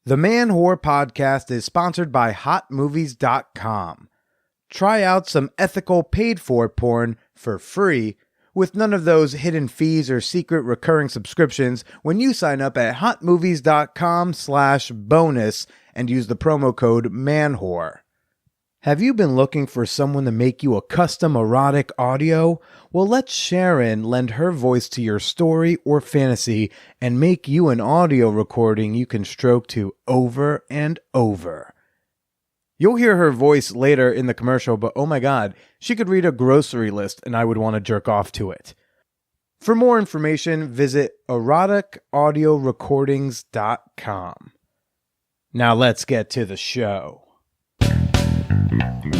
The Man Whore Podcast is sponsored by HotMovies.com. Try out some ethical paid-for porn for free with none of those hidden fees or secret recurring subscriptions when you sign up at HotMovies.com/bonus and use the promo code MANWHORE. Have you been looking for someone to make you a custom erotic audio? Well, let Sharon lend her voice to your story or fantasy and make you an audio recording you can stroke to over and over. You'll hear her voice later in the commercial, but oh my god, she could read a grocery list and I would want to jerk off to it. For more information, visit eroticaudiorecordings.com. Now let's get to the show.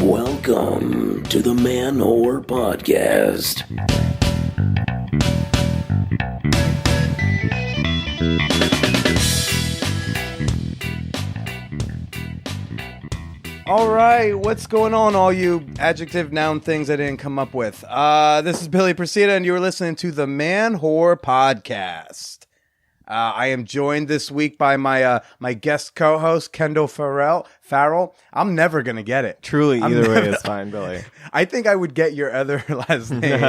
Welcome to the Man Whore Podcast. All right, what's going on, all you adjective noun things I didn't come up with? This is Billy Procida, and you're listening to the Man Whore Podcast. I am joined this week by my guest co-host, Kendall Farrell. I'm never going to get it. Truly, either way is fine, Billy. I think I would get your other last name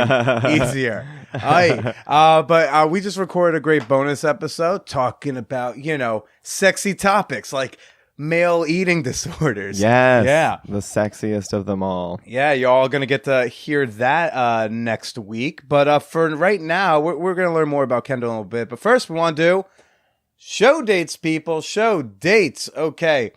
easier. But we just recorded a great bonus episode talking about, sexy topics like male eating disorders. Yes. Yeah. The sexiest of them all. Yeah, you're all going to get to hear that next week. But for right now, we're going to learn more about Kendall in a little bit. But first, we want to do show dates, people. Show dates. Okay.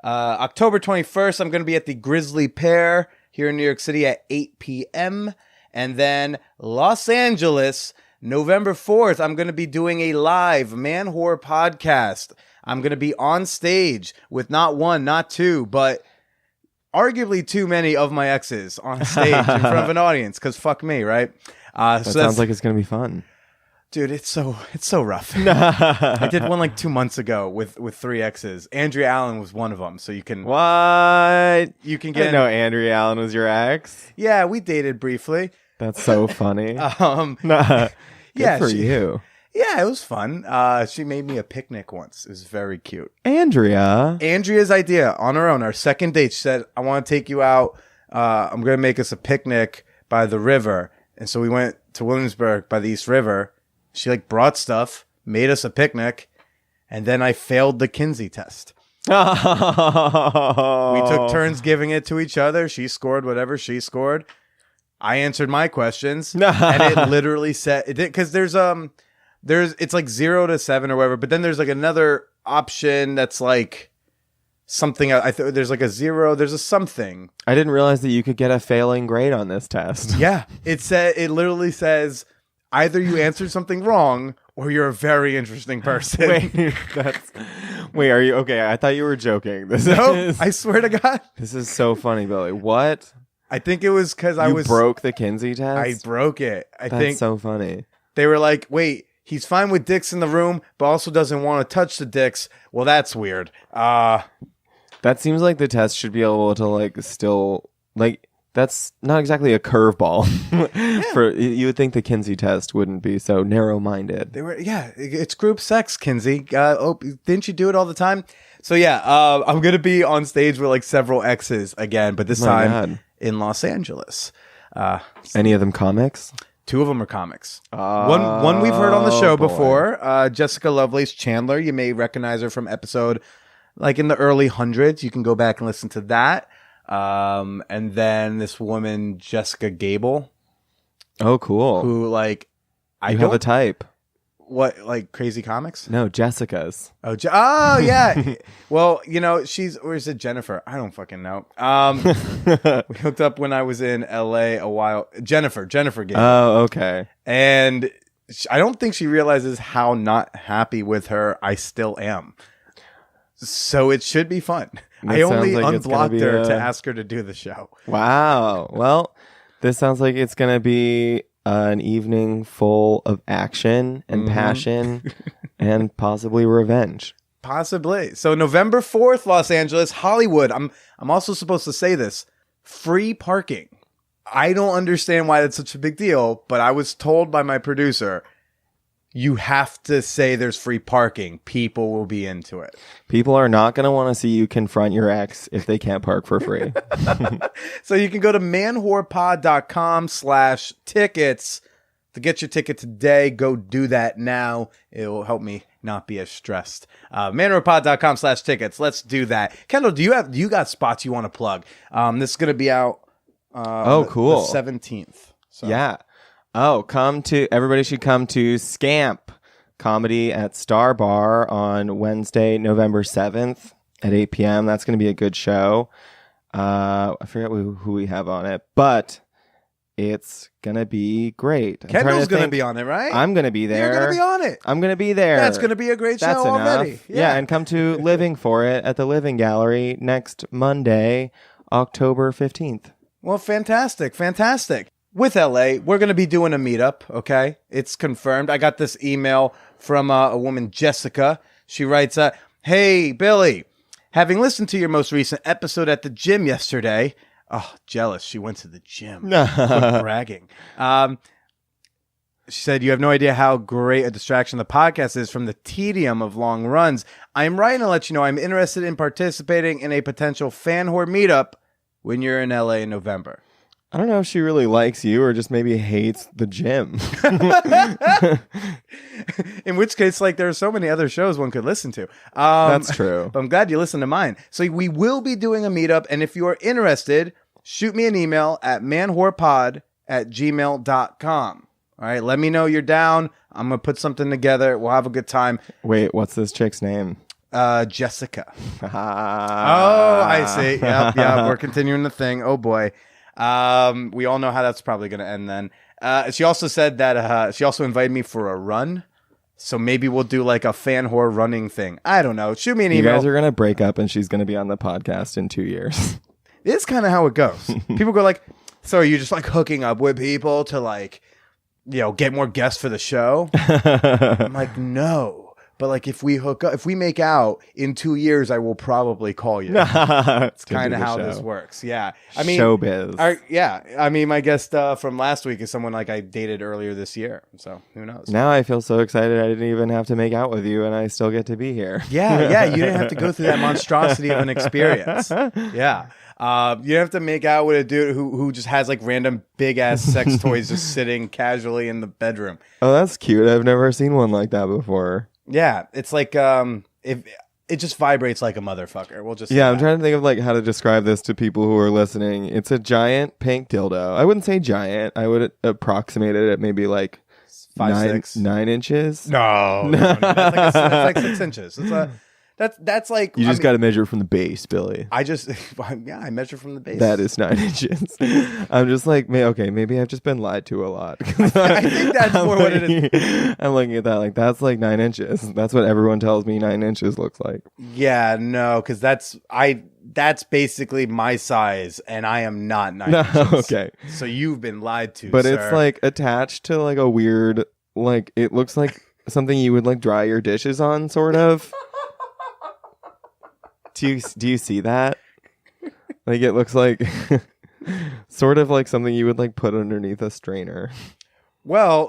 October 21st, I'm going to be at the Grizzly Pear here in New York City at 8 p.m. And then Los Angeles, November 4th, I'm going to be doing a live Man Whore podcast. I'm going to be on stage with not one, not two, but arguably too many of my exes on stage in front of an audience, because fuck me, right? That sounds like it's going to be fun. Dude, it's so rough. I did one like 2 months ago with 3 exes. Andrea Allen was one of them, so you can... What? You can I get... didn't know Andrea Allen was your ex. Yeah, we dated briefly. That's so funny. Good yeah, for you. Yeah, it was fun. She made me a picnic once. It was very cute. Andrea's idea on her own. Our second date, she said, I want to take you out. I'm going to make us a picnic by the river. And so we went to Williamsburg by the East River. She brought stuff, made us a picnic, and then I failed the Kinsey test. We took turns giving it to each other. She scored whatever she scored. I answered my questions, and it literally said it did, because it's like 0 to 7 or whatever, but then there's another option that's something. There's a 0. There's a something. I didn't realize that you could get a failing grade on this test. Yeah, it literally says either you answered something wrong or you're a very interesting person. Wait, are you okay? I thought you were joking. No, I swear to God. This is so funny, Billy. What? I think it was because you broke the Kinsey test. I broke it. That's so funny. They were like, wait. He's fine with dicks in the room, but also doesn't want to touch the dicks. Well, that's weird. That seems like the test should be able to still that's not exactly a curveball. Yeah. You would think the Kinsey test wouldn't be so narrow-minded. It's group sex, Kinsey. Didn't you do it all the time? So yeah, I'm gonna be on stage with several exes again, but this time in Los Angeles. Any of them comics? 2 of them are comics. One we've heard on the show before. Jessica Lovelace Chandler. You may recognize her from episode in the early hundreds. You can go back and listen to that. And then this woman, Jessica Gable. Oh, cool. Who I have a type. What, Crazy Comics? No, Jessica's. Oh, yeah. Well, or is it Jennifer? I don't fucking know. We hooked up when I was in LA a while. Jennifer Gable. Oh, okay. And I don't think she realizes how not happy with her I still am. So it should be fun. I only unblocked her to ask her to do the show. Wow. Well, this sounds like it's going to be an evening full of action and passion and possibly revenge. Possibly. So November 4th, Los Angeles, Hollywood. I'm also supposed to say this. Free parking. I don't understand why that's such a big deal, but I was told by my producer you have to say there's free parking. People will be into it. People are not going to want to see you confront your ex if they can't park for free. So you can go to manwhorepod.com/tickets to get your ticket today. Go do that now. It will help me not be as stressed. manwhorepod.com/tickets. Let's do that. Kendall, do you got spots you want to plug? This is going to be out cool. the 17th. So. Yeah. Oh, everybody should come to Scamp Comedy at Star Bar on Wednesday, November 7th at 8 p.m. That's going to be a good show. I forget who we have on it, but it's going to be great. Kendall's going to be on it, right? I'm going to be there. You're going to be on it. I'm going to be there. That's going to be a great show already. Yeah, and come to Living for it at the Living Gallery next Monday, October 15th. Well, fantastic. With LA, we're going to be doing a meetup, okay? It's confirmed. I got this email from a woman, Jessica. She writes, hey, Billy, having listened to your most recent episode at the gym yesterday. Oh, jealous. She went to the gym. Quit bragging. She said, you have no idea how great a distraction the podcast is from the tedium of long runs. I'm writing to let you know I'm interested in participating in a potential fan whore meetup when you're in LA in November. I don't know if she really likes you or just maybe hates the gym. In which case, like, there are so many other shows one could listen to. That's true. But I'm glad you listened to mine. So we will be doing a meetup. And if you are interested, shoot me an email at manwhorepod@gmail.com. All right. Let me know you're down. I'm going to put something together. We'll have a good time. Wait, what's this chick's name? Jessica. Oh, I see. Yep. We're continuing the thing. Oh, boy. We all know how that's probably going to end then. She also said that she also invited me for a run. So maybe we'll do like a fan whore running thing. I don't know. Shoot me an email. You guys are going to break up and she's going to be on the podcast in 2 years. It's kind of how it goes. People go like, so are you just like hooking up with people to like, get more guests for the show? I'm like, no. But like if we hook up, if we make out in 2 years, I will probably call you. It's kind of how this works. Yeah. I mean, showbiz. I mean, my guest from last week is someone like I dated earlier this year. So who knows? Now I feel so excited I didn't even have to make out with you and I still get to be here. Yeah. You didn't have to go through that monstrosity of an experience. Yeah. You didn't have to make out with a dude who just has like random big ass sex toys just sitting casually in the bedroom. Oh, that's cute. I've never seen one like that before. Yeah, it's like if it just vibrates like a motherfucker. We'll just I'm trying to think of like how to describe this to people who are listening. It's a giant pink dildo. I wouldn't say giant. I would approximate it at maybe like 9 inches. No, that's like 6 inches. That's like you just got to measure from the base, Billy. I measure from the base. That is 9 inches. I'm just like, maybe I've just been lied to a lot. I think that's more what it is. I'm looking at that like that's like 9 inches. That's what everyone tells me 9 inches looks like. Yeah, no, because that's basically my size, and I am not 9 inches. Okay, so you've been lied to. But sir. It's like attached to like a weird, like it looks like something you would like dry your dishes on, sort of. Do you see that? Like it looks like sort of like something you would like put underneath a strainer. Well,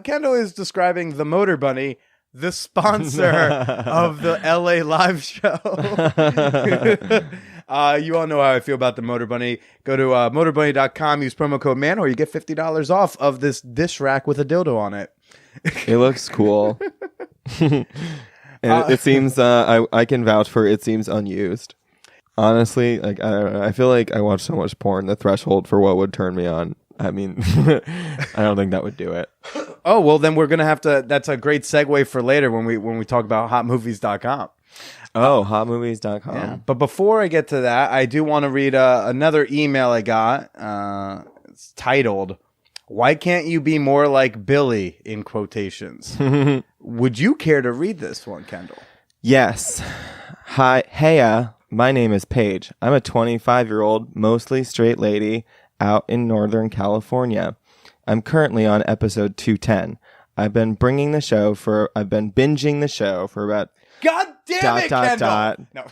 Kendall is describing the Motor Bunny, the sponsor of the LA live show. You all know how I feel about the Motor Bunny. Go to motorbunny.com, use promo code MAN, or you get $50 off of this dish rack with a dildo on it. It looks cool. And it seems I can vouch for it seems unused. Honestly, like I don't know. I feel like I watch so much porn. The threshold for what would turn me on. I mean, I don't think that would do it. Oh well, then we're gonna have to. That's a great segue for later when we talk about hotmovies.com. Oh, hotmovies.com. Yeah. But before I get to that, I do want to read another email I got. It's titled, "Why can't you be more like Billy?" in quotations. Would you care to read this one, Kendall? Yes. Hi, heya. My name is Paige. I'm a 25-year-old, mostly straight lady out in Northern California. I'm currently on episode 210. I've been binging the show for about God damn it, Kendall. No.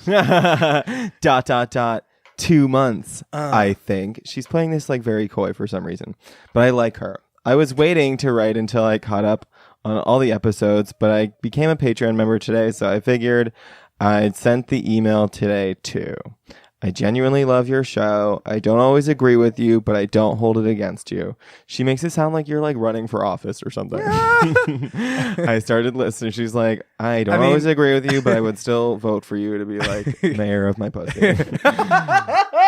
2 months, I think. She's playing this like very coy for some reason, but I like her. I was waiting to write until I caught up on all the episodes, but I became a Patreon member today, so I figured I'd sent the email today too. I genuinely love your show. I don't always agree with you, but I don't hold it against you. She makes it sound like you're like running for office or something. I started listening. She's like, I don't always agree with you, but I would still vote for you to be like mayor of my pussy.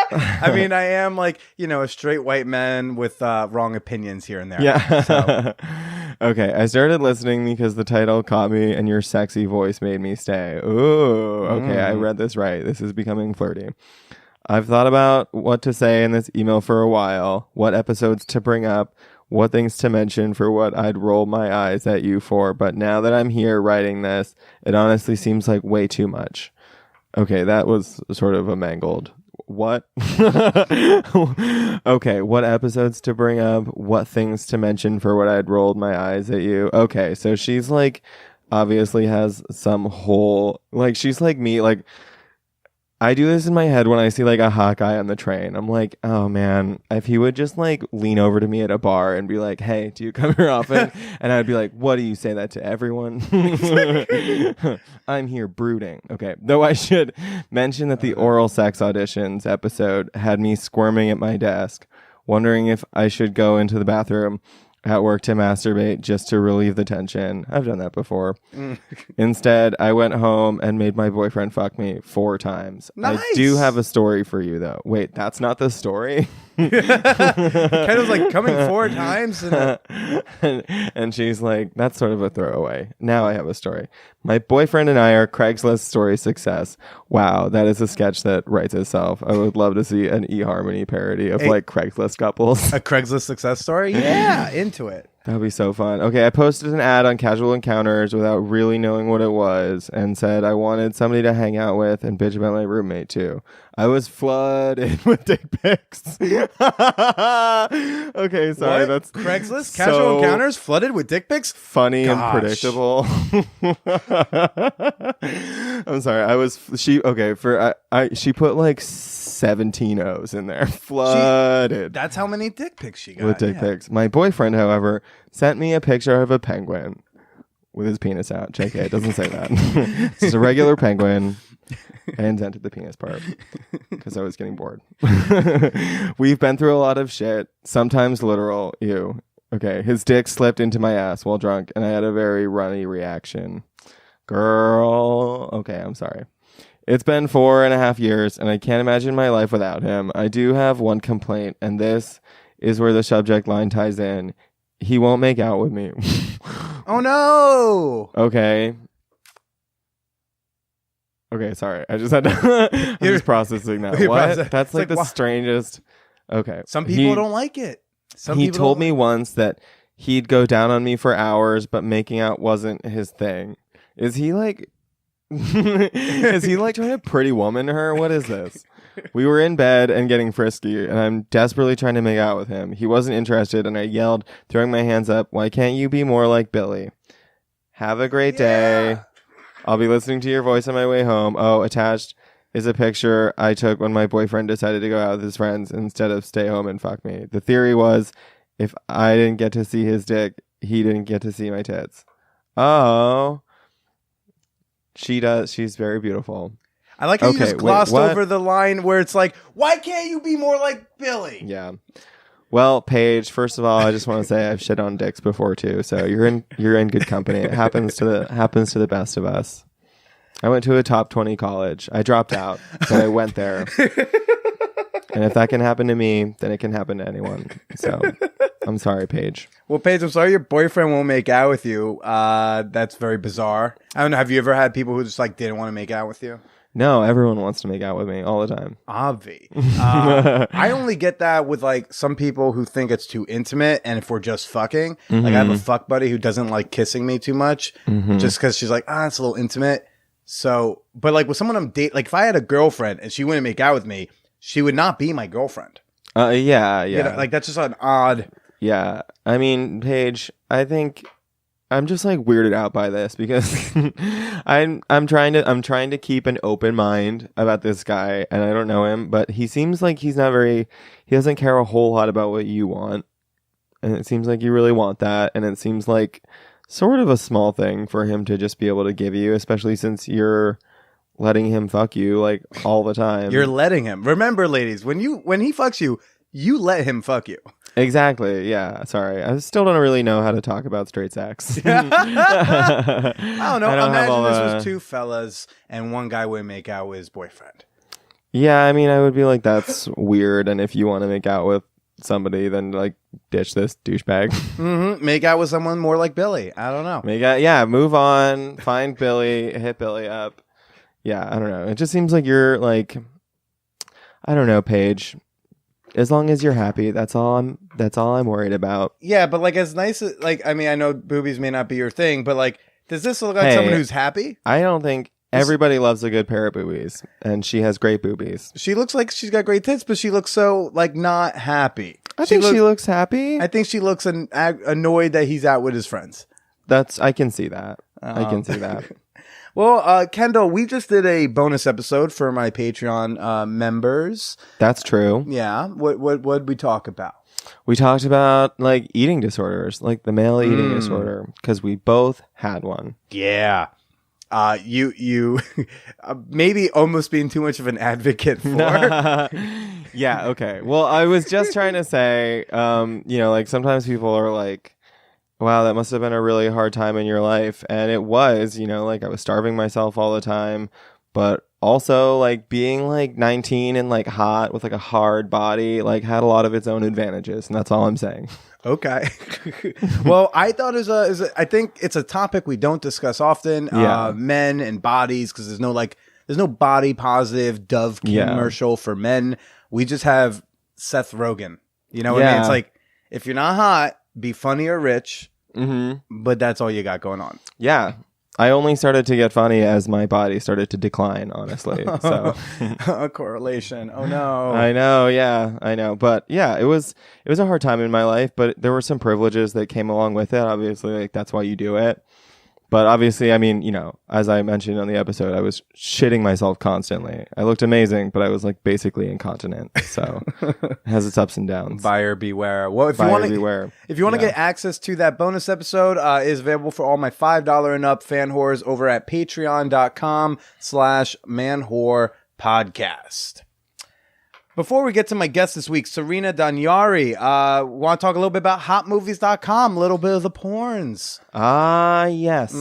I mean, I am like, a straight white man with wrong opinions here and there. Yeah. So. Okay, I started listening because the title caught me and your sexy voice made me stay. Ooh, okay, I read this right. This is becoming flirty. I've thought about what to say in this email for a while, what episodes to bring up, what things to mention for what I'd roll my eyes at you for, but now that I'm here writing this, it honestly seems like way too much. Okay, that was sort of a mangled. What? Okay, what episodes to bring up, what things to mention for what I'd rolled my eyes at you. Okay, so she's like, obviously has some whole, like, she's like me, like, I do this in my head when I see like a hot guy on the train. I'm like, oh man, if he would just like lean over to me at a bar and be like, hey, do you come here often? And I'd be like, what, do you say that to everyone? I'm here brooding. Okay, though I should mention that the oral sex auditions episode had me squirming at my desk, wondering if I should go into the bathroom at work to masturbate just to relieve the tension. I've done that before. Instead, I went home and made my boyfriend fuck me 4 times. Nice. I do have a story for you, though. Wait, that's not the story? Kendo's like, coming 4 times. And she's like, that's sort of a throwaway. Now I have a story. My boyfriend and I are Craigslist story success. Wow, that is a sketch that writes itself. I would love to see an eHarmony parody of like Craigslist couples. A Craigslist success story? Yeah, into it. That would be so fun. Okay, I posted an ad on Casual Encounters without really knowing what it was and said I wanted somebody to hang out with and bitch about my roommate too. I was flooded with dick pics. Okay, sorry. What? That's Craigslist Casual Encounters flooded with dick pics? Funny Gosh. and predictable. I'm sorry. She put like 17 O's in there. Flooded. That's how many dick pics she got. With dick pics. My boyfriend, however, sent me a picture of a penguin with his penis out. JK, it doesn't say that. It's just a regular penguin. I invented the penis part because I was getting bored. We've been through a lot of shit, sometimes literal. Ew. Okay, his dick slipped into my ass while drunk, and I had a very runny reaction. Girl. Okay, I'm sorry. It's been 4.5 years, and I can't imagine my life without him. I do have one complaint, and this is where the subject line ties in. He won't make out with me. Oh, no. Okay, sorry. I just had to... I'm just processing that. What? That's like the strangest... Okay. Some people don't like it. He told me once that he'd go down on me for hours, but making out wasn't his thing. Is he like... Is he like trying to Pretty Woman her? What is this? We were in bed and getting frisky, and I'm desperately trying to make out with him. He wasn't interested, and I yelled, throwing my hands up, why can't you be more like Billy? Have a great day. I'll be listening to your voice on my way home. Oh, attached is a picture I took when my boyfriend decided to go out with his friends instead of stay home and fuck me. The theory was if I didn't get to see his dick, he didn't get to see my tits. Oh. She does. She's very beautiful. I like how you just glossed over the line where it's like, why can't you be more like Billy? Yeah. Well, Paige, first of all, I just want to say I've shit on dicks before too, so you're in good company. It happens to the best of us. I went to a top 20 college. I dropped out, but I went there. And if that can happen to me, then it can happen to anyone. So I'm sorry, Paige. Well, Paige, I'm sorry your boyfriend won't make out with you. That's very bizarre. I don't know. Have you ever had people who just like didn't want to make out with you? No, everyone wants to make out with me all the time. Obvi. I only get that with like some people who think it's too intimate, and if we're just fucking, like I have a fuck buddy who doesn't like kissing me too much, just because she's like, it's a little intimate. So, but like with someone I'm dating, like if I had a girlfriend and she wouldn't make out with me, she would not be my girlfriend. Yeah. You know, like that's just an odd. Yeah, I mean, Paige, I think I'm just like weirded out by this because I'm trying to keep an open mind about this guy, and I don't know him, but he seems like he doesn't care a whole lot about what you want, and it seems like you really want that, and it seems like sort of a small thing for him to just be able to give you, especially since you're letting him fuck you like all the time. You're letting him. Remember, ladies, when he fucks you, you let him fuck you. Exactly. Yeah. Sorry. I still don't really know how to talk about straight sex. I don't know. I don't have all Imagine this the- was two fellas and one guy would make out with his boyfriend. Yeah. I mean, I would be like, that's weird. And if you want to make out with somebody, then like ditch this douchebag. Make out with someone more like Billy. I don't know. Make out. Yeah. Move on. Find Billy. Hit Billy up. Yeah. I don't know. It just seems like you're like, I don't know, Paige. As long as you're happy, that's all I'm worried about. Yeah, but like as nice as I mean, I know boobies may not be your thing, but like, does this look like Hey. someone who's happy? I don't think everybody loves a good pair of boobies, and she has great boobies. She looks like she's got great tits, but she looks so like not happy. I think she looks happy. I think she looks annoyed that he's out with his friends. I can see that. I can see that. Well, Kendall, we just did a bonus episode for my Patreon members. That's true. Yeah, what we talk about? We talked about like eating disorders, like the male eating disorder, because we both had one. Yeah. You maybe almost being too much of an advocate for. Yeah. Okay. Well, I was just trying to say, like sometimes people are like, wow, that must have been a really hard time in your life. And it was, like I was starving myself all the time, but also like being like 19 and like hot with like a hard body, like had a lot of its own advantages. And that's all I'm saying. Okay. Well, I thought I think it's a topic we don't discuss often. Yeah. Men and bodies, because there's no body positive Dove commercial for men. We just have Seth Rogen. You know what I mean? It's like, if you're not hot, be funny or rich, but that's all you got going on. Yeah. I only started to get funny as my body started to decline, honestly. So A correlation. Oh no. I know, yeah, I know. But yeah, it was a hard time in my life, but there were some privileges that came along with it. Obviously, like that's why you do it. But obviously, I mean, as I mentioned on the episode, I was shitting myself constantly. I looked amazing, but I was like basically incontinent. So it has its ups and downs. Buyer beware. Well, if Buyer you want to beware. If you want to Yeah. get access to that bonus episode, it is available for all my $5 and up fan whores over at patreon.com/manwhorepodcast. Before we get to my guest this week, Serena Danyari, want to talk a little bit about hotmovies.com, a little bit of the porns. Ah, yes.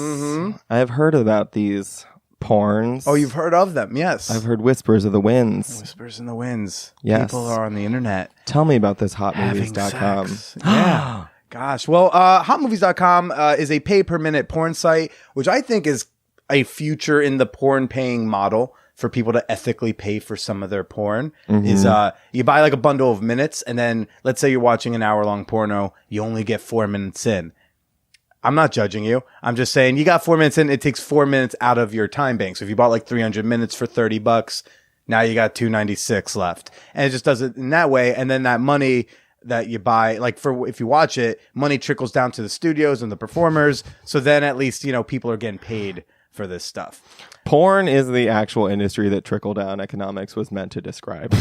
I've heard about these porns. Oh, you've heard of them, yes. I've heard whispers of the winds. Whispers in the winds. Yes. People are on the internet. Tell me about this Having hotmovies.com. sex. Yeah. Gosh. Well, hotmovies.com is a pay per minute porn site, which I think is a future in the porn paying model for people to ethically pay for some of their porn. Is you buy like a bundle of minutes, and then let's say you're watching an hour long porno, you only get 4 minutes in. I'm not judging you. I'm just saying you got 4 minutes in, it takes 4 minutes out of your time bank. So if you bought like 300 minutes for $30, now you got 296 left. And it just does it in that way. And then that money that you buy, like for if you watch it, money trickles down to the studios and the performers. So then at least, people are getting paid for this stuff. Porn is the actual industry that trickle-down economics was meant to describe.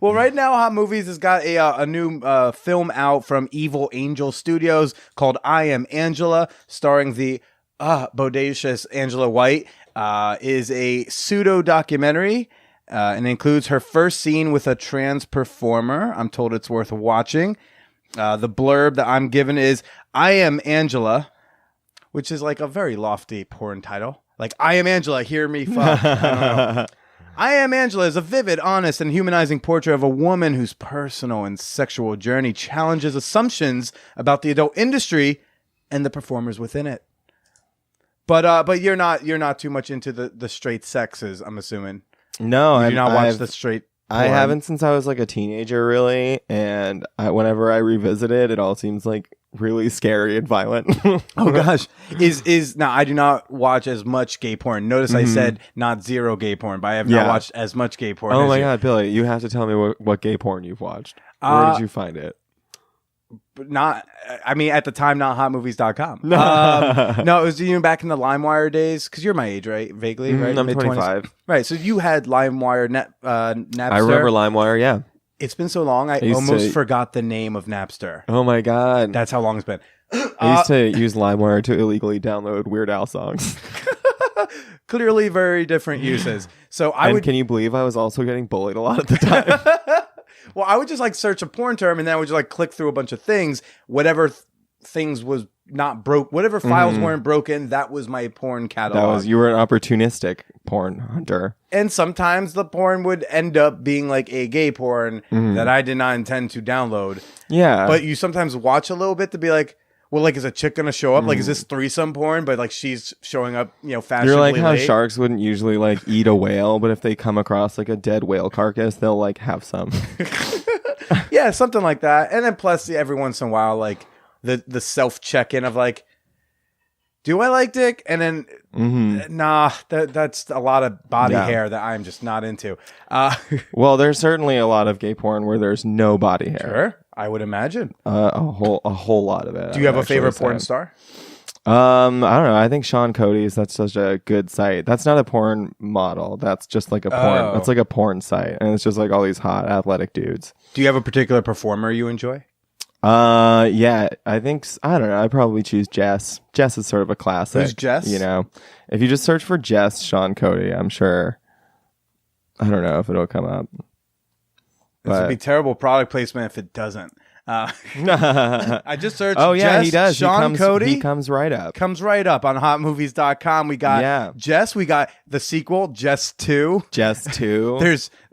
Well, right now, Hot Movies has got a new film out from Evil Angel Studios called I Am Angela, starring the bodacious Angela White. Is a pseudo-documentary and includes her first scene with a trans performer. I'm told it's worth watching. The blurb that I'm given is, I Am Angela, which is like a very lofty porn title. Like, I am Angela, hear me fuck. I don't know. I Am Angela is a vivid, honest, and humanizing portrait of a woman whose personal and sexual journey challenges assumptions about the adult industry and the performers within it. But you're not too much into the straight sexes, I'm assuming. No, You do not watch the straight porn. I haven't since I was like a teenager, really. And whenever I revisit it, it all seems like really scary and violent. Oh gosh, is now I do not watch as much gay porn. Notice I said not zero gay porn, but I have not watched as much gay porn. Oh as my you. God, Billy, you have to tell me what gay porn you've watched. Where did you find it? But not, I mean, at the time, not hotmovies.com. No, it was even back in the LimeWire days, because you're my age, right? Vaguely, right? I'm Mid-20s. 25. Right, so you had LimeWire, Napster. I remember LimeWire, yeah. It's been so long, I used almost to- forgot the name of Napster. Oh my God. That's how long it's been. I used to use LimeWire to illegally download Weird Al songs. Clearly very different uses. So I would. Can you believe I was also getting bullied a lot at the time? Well, I would just like search a porn term and then I would just like click through a bunch of things. Whatever things was not broke, whatever files weren't broken, that was my porn catalog. You were an opportunistic porn hunter. And sometimes the porn would end up being like a gay porn that I did not intend to download. Yeah. But you sometimes watch a little bit to be like, well, like, is a chick gonna show up? Like, is this threesome porn? But like, she's showing up, fashionably. You're like how late. sharks wouldn't usually like eat a whale, but if they come across like a dead whale carcass, they'll like have some. Yeah, something like that. And then plus every once in a while, like the self check in of like, do I like dick? And then nah, that's a lot of body hair that I'm just not into. Well, there's certainly a lot of gay porn where there's no body hair. Sure, I would imagine. A whole lot of it. Do you have a favorite porn star? I don't know. I think Sean Cody's. That's such a good site. That's not a porn model. That's just like a porn. That's like a porn site, and it's just like all these hot athletic dudes. Do you have a particular performer you enjoy? Yeah. I don't know. I'd probably choose Jess. Jess is sort of a classic. Who's Jess? If you just search for Jess Sean Cody, I'm sure. I don't know if it'll come up. This would be terrible product placement if it doesn't. I just searched. Oh yeah, Jess, he does. Sean Cody. He comes right up. Comes right up on hotmovies.com. We got Jess. We got the sequel, Jess 2. Jess 2.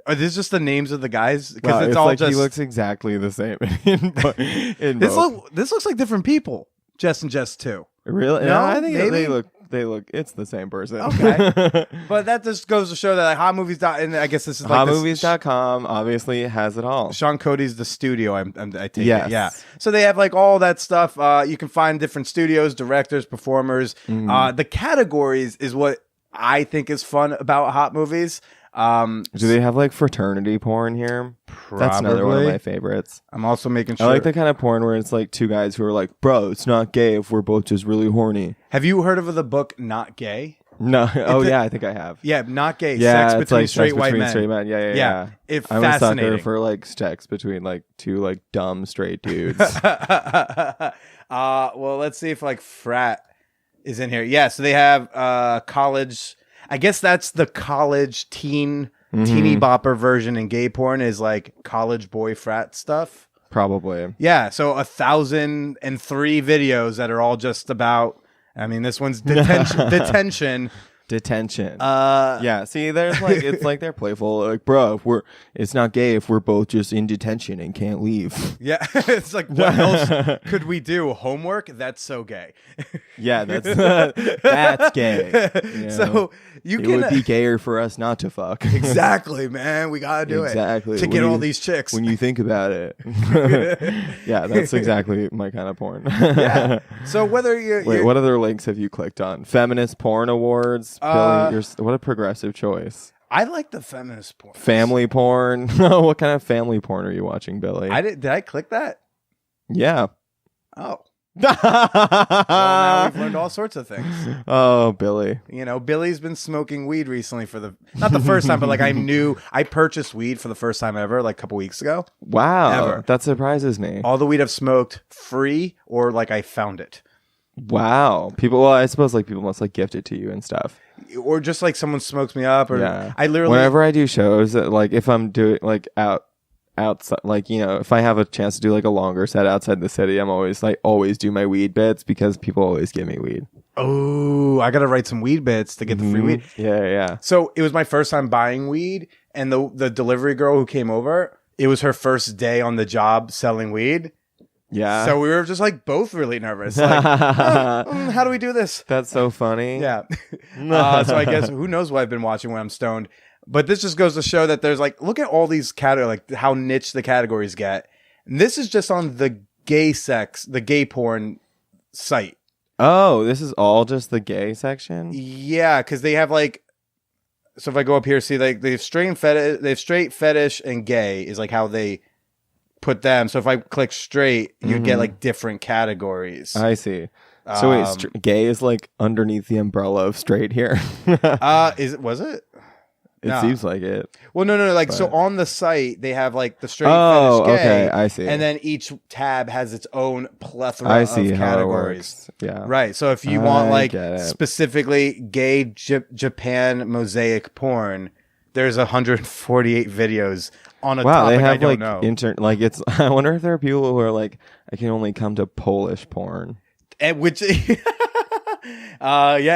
Are these just the names of the guys? Because it's all like just... he looks exactly the same. This looks like different people. Jess and Jess 2. Really? No, I think maybe? they look. It's the same person. Okay, but that just goes to show that like Hot Movies. And I guess this is like HotMovies.com obviously has it all. Sean Cody's the studio. I take yes. it. Yeah. So they have like all that stuff. You can find different studios, directors, performers. The categories is what I think is fun about Hot Movies. Do they have like fraternity porn here? Probably. That's another one of my favorites. I'm also making sure. I like the kind of porn where it's like two guys who are like, bro, it's not gay if we're both just really horny. Have you heard of the book Not Gay? No. Yeah, I think I have. Yeah, Not Gay. Yeah, sex it's between like straight sex white between men. straight men. Yeah. It's I'm fascinating. a sucker for like sex between like two like dumb straight dudes. Well, let's see if like frat is in here. Yeah, so they have college. I guess that's the college teeny bopper version in gay porn is like college boy frat stuff. Probably. Yeah, so 1,003 videos that are all just about. I mean, this one's detention. Detention. Yeah. See, there's like it's like they're playful. Like, bro, it's not gay if we're both just in detention and can't leave. Yeah, it's like what else could we do? Homework? That's so gay. Yeah, that's gay. You know? So it would be gayer for us not to fuck. Exactly, man. We gotta do it to get all these chicks. When you think about it, yeah, that's exactly my kind of porn. Yeah. So whether wait, what other links have you clicked on? Feminist porn awards. Billy, what a progressive choice. I like the feminist porn. Family porn. What kind of family porn are you watching, Billy? Did I click that? Yeah. Oh. Well, now we've learned all sorts of things. Oh, Billy. Billy's been smoking weed recently not the first time, but like I purchased weed for the first time ever, like a couple weeks ago. Wow. Ever. That surprises me. All the weed I've smoked free or like I found it. Wow. I suppose like people must like gift it to you and stuff. Or just like someone smokes me up or yeah. I literally whenever I do shows, like if I'm doing like outside, like, if I have a chance to do like a longer set outside the city, I'm always do my weed bits because people always give me weed. Oh, I gotta write some weed bits to get the free weed. Yeah. So it was my first time buying weed, and the delivery girl who came over, it was her first day on the job selling weed. Yeah. So we were just like both really nervous. Like, how do we do this? That's so funny. Yeah. So I guess who knows what I've been watching when I'm stoned. But this just goes to show that there's like, look at all these categories, like how niche the categories get. And this is just on the gay porn site. Oh, this is all just the gay section? Yeah, because they have like, so if I go up here, see, like they have straight fetish and gay is like how they put them. So if I click straight, you'd get like different categories. I see. So wait, gay is like underneath the umbrella of straight here. Was it? It No. seems like it. Well, no. Like, so But- on the site, they have like the straight Oh, fetish gay. okay, I see. And then each tab has its own plethora I see of how it categories. works. Yeah. Right. So if you want I like get it. specifically gay Japan mosaic porn, there's 148 videos on a Wow, topic they I have don't like know. like it's. I wonder if there are people who are like, I can only come to Polish porn. And which yeah,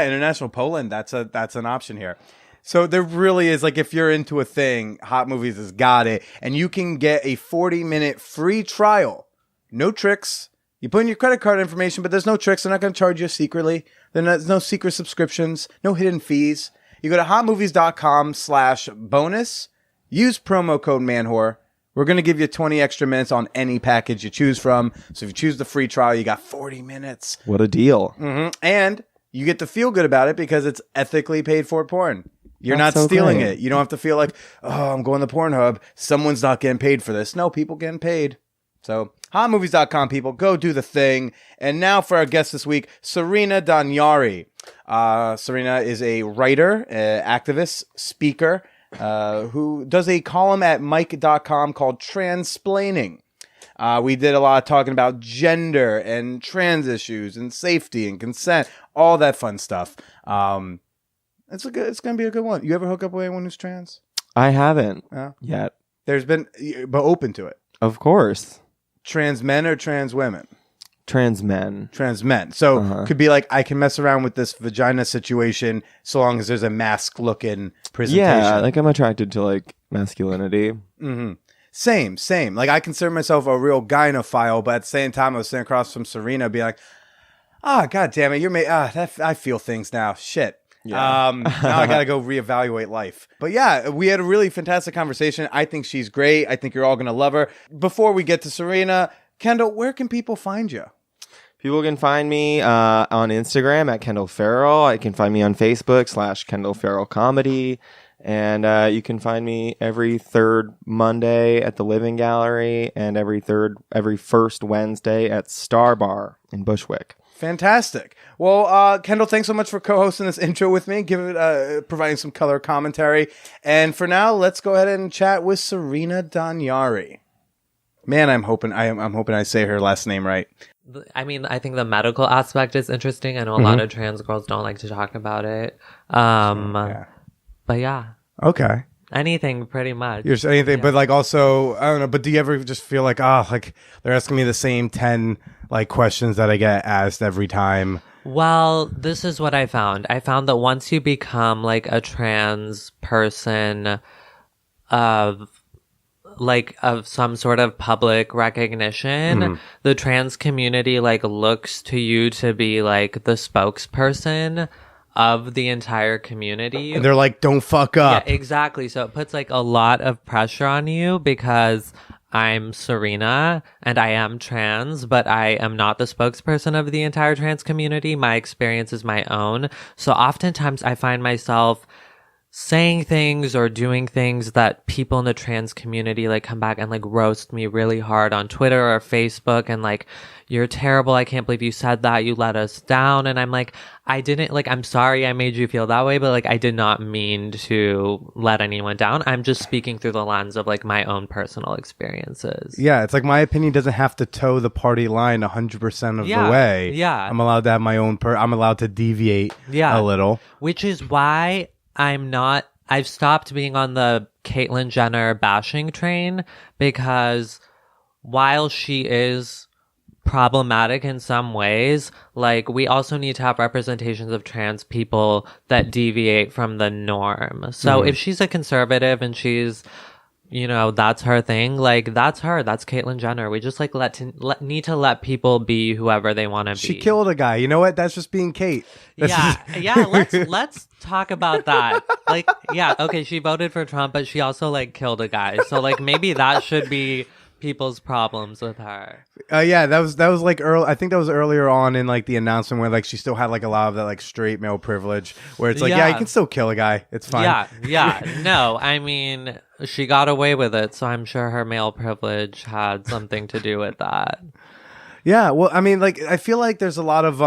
international Poland, that's an option here. So there really is, like, if you're into a thing, Hot Movies has got it, and you can get a 40-minute free trial. No tricks. You put in your credit card information, but there's no tricks. They're not going to charge you secretly. There's no secret subscriptions, no hidden fees. You go to hotmovies.com/bonus. Use promo code MANWHORE. We're going to give you 20 extra minutes on any package you choose from. So if you choose the free trial, you got 40 minutes. What a deal! And you get to feel good about it because it's ethically paid for porn. You're That's not so stealing great. it. You don't have to feel like, oh, I'm going to Pornhub. Someone's not getting paid for this. No, people getting paid. So, hotmovies.com, people. Go do the thing. And now for our guest this week, Serena Danyari. Serena is a writer, activist, speaker, who does a column at Mike.com called Transplaining. We did a lot of talking about gender and trans issues and safety and consent, all that fun stuff. It's gonna be a good one. You ever hook up with anyone who's trans? I haven't Yeah. yet. There's been, but open to it. Of course, Trans men or trans women? trans men. Trans men. So Uh-huh. could be like, I can mess around with this vagina situation so long as there's a mask looking presentation. Yeah, like I'm attracted to like masculinity. Same. Like, I consider myself a real gynophile, but at the same time, I was sitting across from Serena, be like, God damn it, I feel things now. Shit. Yeah. Now I gotta go reevaluate life. But yeah, we had a really fantastic conversation. I think she's great. I think you're all gonna love her. Before we get to Serena, Kendall, where can people find you? People can find me on Instagram at Kendall Farrell. I can find me on Facebook /Kendall Farrell Comedy. And you can find me every third Monday at the Living Gallery and every first Wednesday at Star Bar in Bushwick. Fantastic. Well, Kendall, thanks so much for co-hosting this intro with me, providing some color commentary. And for now, let's go ahead and chat with Serena Danyari. Man, I'm hoping I say her last name right. I mean, I think the medical aspect is interesting. I know a lot of trans girls don't like to talk about it. Yeah. But yeah, Okay. anything pretty much. You're saying anything, but like also, I don't know, but do you ever just feel like, like they're asking me the same 10 like questions that I get asked every time? Well, this is what I found. I found that once you become like a trans person of some sort of public recognition, the trans community like looks to you to be like the spokesperson of the entire community. And they're like, don't fuck Yeah, up. exactly. So it puts like a lot of pressure on you because I'm Serena and I am trans, but I am not the spokesperson of the entire trans community. My experience is my own. So oftentimes I find myself saying things or doing things that people in the trans community like come back and like roast me really hard on Twitter or Facebook and like, you're terrible. I can't believe you said that. You let us down. And I'm like, I'm sorry I made you feel that way, but like, I did not mean to let anyone down. I'm just speaking through the lens of like my own personal experiences. Yeah, it's like my opinion doesn't have to toe the party line 100% of the way. Yeah. I'm allowed to have my own I'm allowed to deviate a little. Which is why I've stopped being on the Caitlyn Jenner bashing train, because while she is problematic in some ways, like we also need to have representations of trans people that deviate from the norm. So if she's a conservative and she's, that's her thing, like that's her, that's Caitlyn Jenner. We just like need to let people be whoever they want to be. She killed a guy. You know what? That's just being Kate. Let's talk about that. Like, yeah, okay, she voted for Trump, but she also like killed a guy. So like maybe that should be people's problems with her. Yeah, that was like early. I think that was earlier on in like the announcement where like she still had like a lot of that like straight male privilege, where it's like, yeah, you can still kill a guy. It's fine. Yeah. No, I mean, she got away with it, so I'm sure her male privilege had something to do with that. Yeah, well, I mean, like I feel like there's a lot of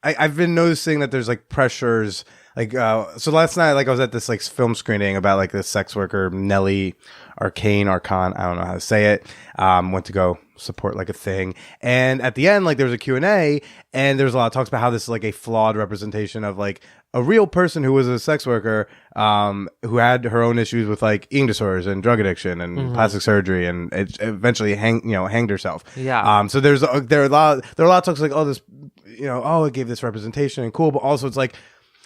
I've been noticing that there's like pressures. like so last night, like I was at this like film screening about like this sex worker Nellie Arcane, I don't know how to say it. Went to go support like a thing, and at the end, like there was a Q&A, and there's a lot of talks about how this is like a flawed representation of like a real person who was a sex worker, who had her own issues with like eating disorders and drug addiction and plastic surgery, and it eventually hanged herself. Yeah. So there are a lot of talks like, oh, this, it gave this representation and cool, but also it's like,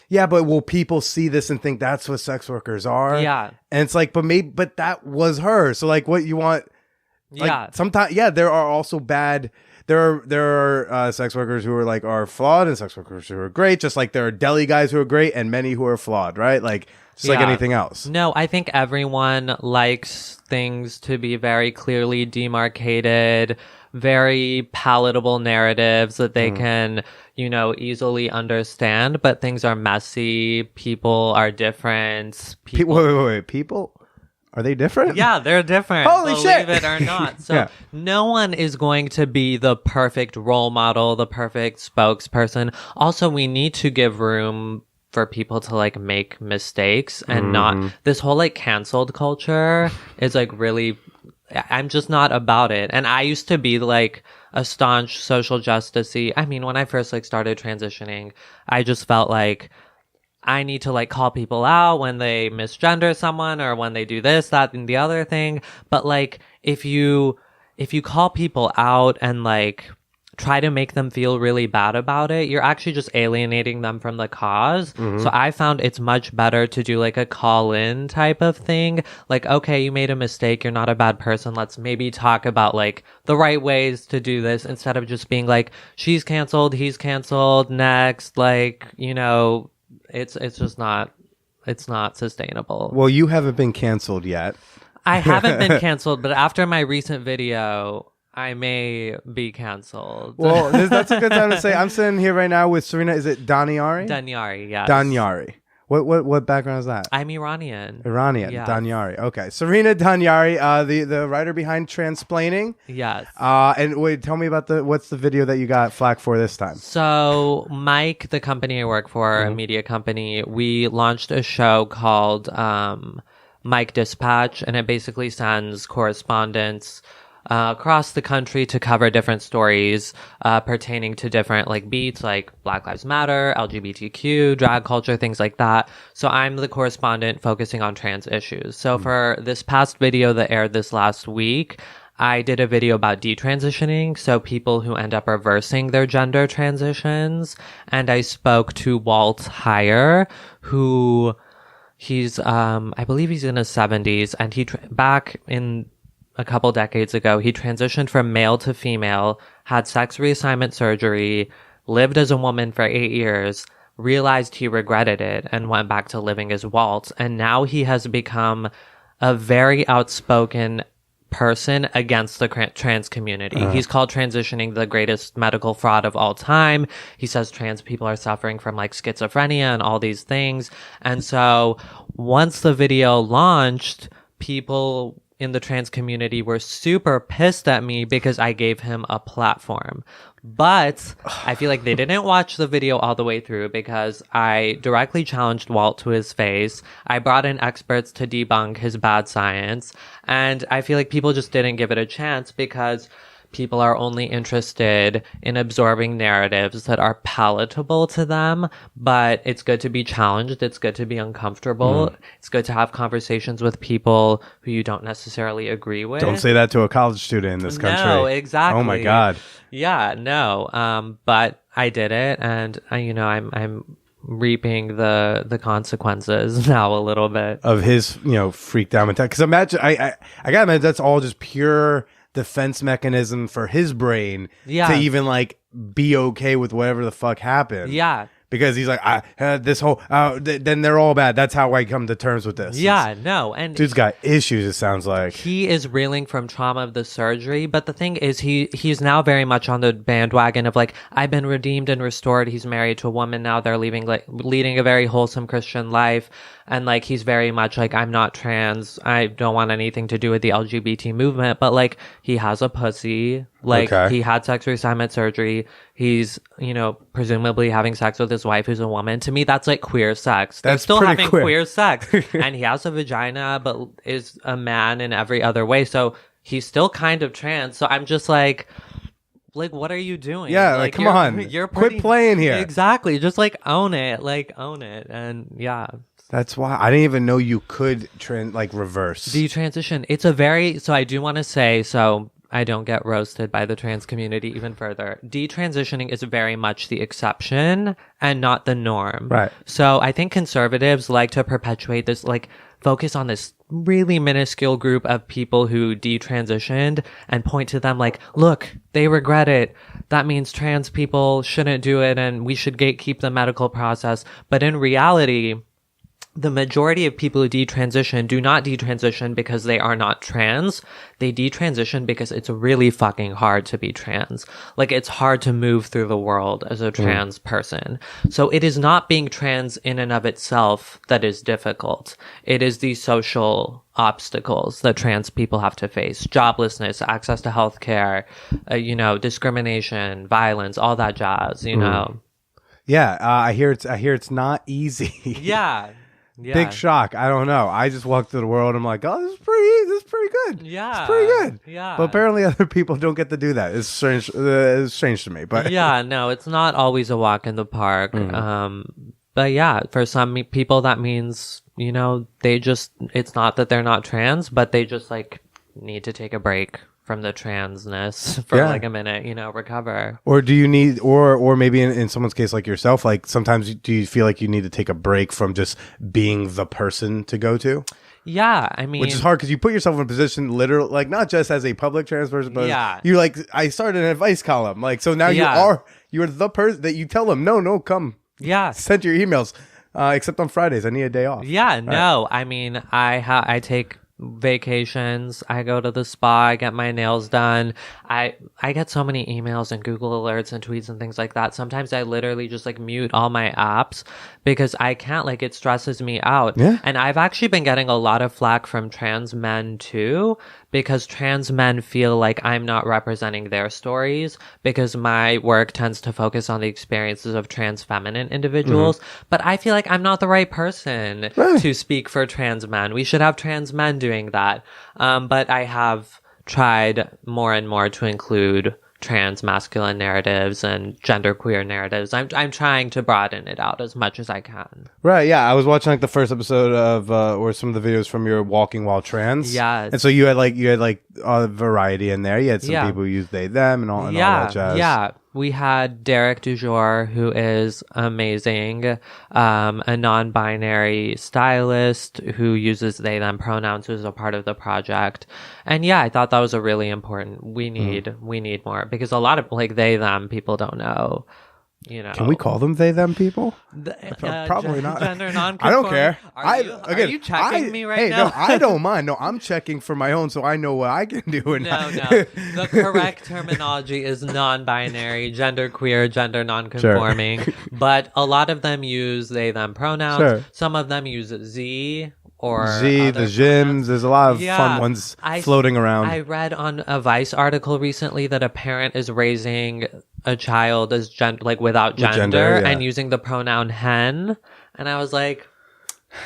yeah, but will people see this and think that's what sex workers are? Yeah. And it's like, but that was her. So like, what you want? Like, Yeah. sometimes, yeah, there are also bad. There are sex workers who are flawed, and sex workers who are great. Just like there are deli guys who are great, and many who are flawed, right? Like just like Yeah. anything else. No, I think everyone likes things to be very clearly demarcated, very palatable narratives that they can, easily understand, but things are messy. People are different. Wait. People? Are they different? Yeah, they're different. Holy shit. Believe it or not. So Yeah. no one is going to be the perfect role model, the perfect spokesperson. Also, we need to give room for people to like make mistakes and not this whole like canceled culture is like really, I'm just not about it. And I used to be like a staunch social justice-y. I mean, when I first like started transitioning, I just felt like I need to like call people out when they misgender someone or when they do this, that, and the other thing. But like, if you call people out and like try to make them feel really bad about it, you're actually just alienating them from the cause. So I found it's much better to do like a call in type of thing. Like, okay, you made a mistake. You're not a bad person. Let's maybe talk about like the right ways to do this instead of just being like, she's canceled, he's canceled, next. Like, it's just not, it's not sustainable. Well, you haven't been canceled yet. I haven't been canceled, but after my recent video, I may be canceled. Well, that's a good time to say. I'm sitting here right now with Serena. Is it Danyari? Danyari, yes. Danyari. What background is that? I'm Iranian. Iranian. Yes. Danyari. Okay. Serena Danyari, the writer behind Transplaining. Yes. And wait, tell me about what's the video that you got flack for this time? So Mike, the company I work for, a media company, we launched a show called Mike Dispatch, and it basically sends correspondents across the country to cover different stories pertaining to different like beats like Black Lives Matter, LGBTQ, drag culture, things like that. So I'm the correspondent focusing on trans issues. So for this past video that aired this last week, I did a video about detransitioning, so people who end up reversing their gender transitions. And I spoke to Walt Heyer, who he's, I believe he's in his 70s, and he, back in a couple decades ago, he transitioned from male to female, had sex reassignment surgery, lived as a woman for 8 years, realized he regretted it, and went back to living as Walt. And now he has become a very outspoken person against the trans community. He's called transitioning the greatest medical fraud of all time. He says trans people are suffering from like schizophrenia and all these things. And so once the video launched, people in the trans community were super pissed at me because I gave him a platform. But I feel like they didn't watch the video all the way through because I directly challenged Walt to his face. I brought in experts to debunk his bad science. And I feel like people just didn't give it a chance because people are only interested in absorbing narratives that are palatable to them. But it's good to be challenged. It's good to be uncomfortable. It's good to have conversations with people who you don't necessarily agree with. Don't say that to a college student in this country. No, exactly. Oh my God. Yeah, no. But I did it, and I'm reaping the consequences now a little bit. Of his, freaked out mentality. Because imagine, I gotta imagine that's all just pure defense mechanism for his brain to even like be okay with whatever the fuck happened. Yeah. Because he's like, then they're all bad. That's how I come to terms with this. Yeah, no. And Dude's got issues, it sounds like. he is reeling from trauma of the surgery. But the thing is, he's now very much on the bandwagon of like, I've been redeemed and restored. He's married to a woman now. They're leading a very wholesome Christian life. And like, he's very much like, I'm not trans. I don't want anything to do with the LGBT movement. But like, he has a pussy. Like, Okay. he had sex reassignment surgery. he's, presumably having sex with his wife who's a woman. To me, that's like queer sex. They're That's still pretty having queer. queer sex. And he has a vagina, but is a man in every other way. So he's still kind of trans. So I'm just like, what are you doing? Yeah, like, come on. You're Quit playing here. Exactly. Just like own it. Own it. And yeah. That's why I didn't even know you could reverse. Detransition. So I do want to say, so I don't get roasted by the trans community even further. Detransitioning is very much the exception and not the norm. Right. So I think conservatives like to perpetuate this, focus on this really minuscule group of people who detransitioned and point to them like, look, they regret it. That means trans people shouldn't do it and we should gatekeep the medical process. But in reality, the majority of people who detransition do not detransition because they are not trans. They detransition because it's really fucking hard to be trans. It's hard to move through the world as a trans person. So it is not being trans in and of itself that is difficult. It is the social obstacles that trans people have to face. Joblessness, access to healthcare, discrimination, violence, all that jazz, Yeah, I hear it's not easy. Yeah. Yeah. Big shock. I don't know. I just walked through the world. I'm like, oh, this is pretty good. Yeah. It's pretty good. Yeah. But apparently other people don't get to do that. It's strange. It's strange to me. But yeah, no, it's not always a walk in the park. But yeah, for some people that means, it's not that they're not trans, but they just need to take a break from the transness for a minute, recover. Or do you need, or maybe in someone's case like yourself, sometimes do you feel like you need to take a break from just being the person to go to? Yeah, I mean, which is hard because you put yourself in a position, literally, not just as a public trans person, but you I started an advice column, so now you're the person that you tell them, no, come, send your emails, except on Fridays, I need a day off. Yeah, no, I mean, I take vacations, I go to the spa, I get my nails done. I get so many emails and Google alerts and tweets and things like that. Sometimes I literally just mute all my apps because I can't, it stresses me out. Yeah. And I've actually been getting a lot of flack from trans men too, because trans men feel like I'm not representing their stories because my work tends to focus on the experiences of trans feminine individuals. But I feel like I'm not the right person to speak for trans men. We should have trans men doing that. But I have tried more and more to include trans masculine narratives and genderqueer narratives. I'm trying to broaden it out as much as I can. Right, yeah. I was watching the first episode of or some of the videos from your Walking While Trans. Yeah. And so you had a variety in there. You had some people who use they them and all that jazz. Yeah. We had Derek Dujour, who is amazing, a non-binary stylist who uses they, them pronouns, who's a part of the project. And yeah, I thought that was a really important, we need more, because a lot of they, them people don't know. Can we call them they them people? Probably not. Gender non-conforming. I don't care. Are you checking me right now? No, I don't mind. No, I'm checking for my own so I know what I can do. And No. The correct terminology is non-binary, genderqueer, gender non-conforming. Sure. But a lot of them use they, them pronouns. Sure. Some of them use Z or Z, other the gyms. pronouns. There's a lot of fun ones floating around. I read on a Vice article recently that a parent is raising a child as without gender, and using the pronoun hen, and I was like,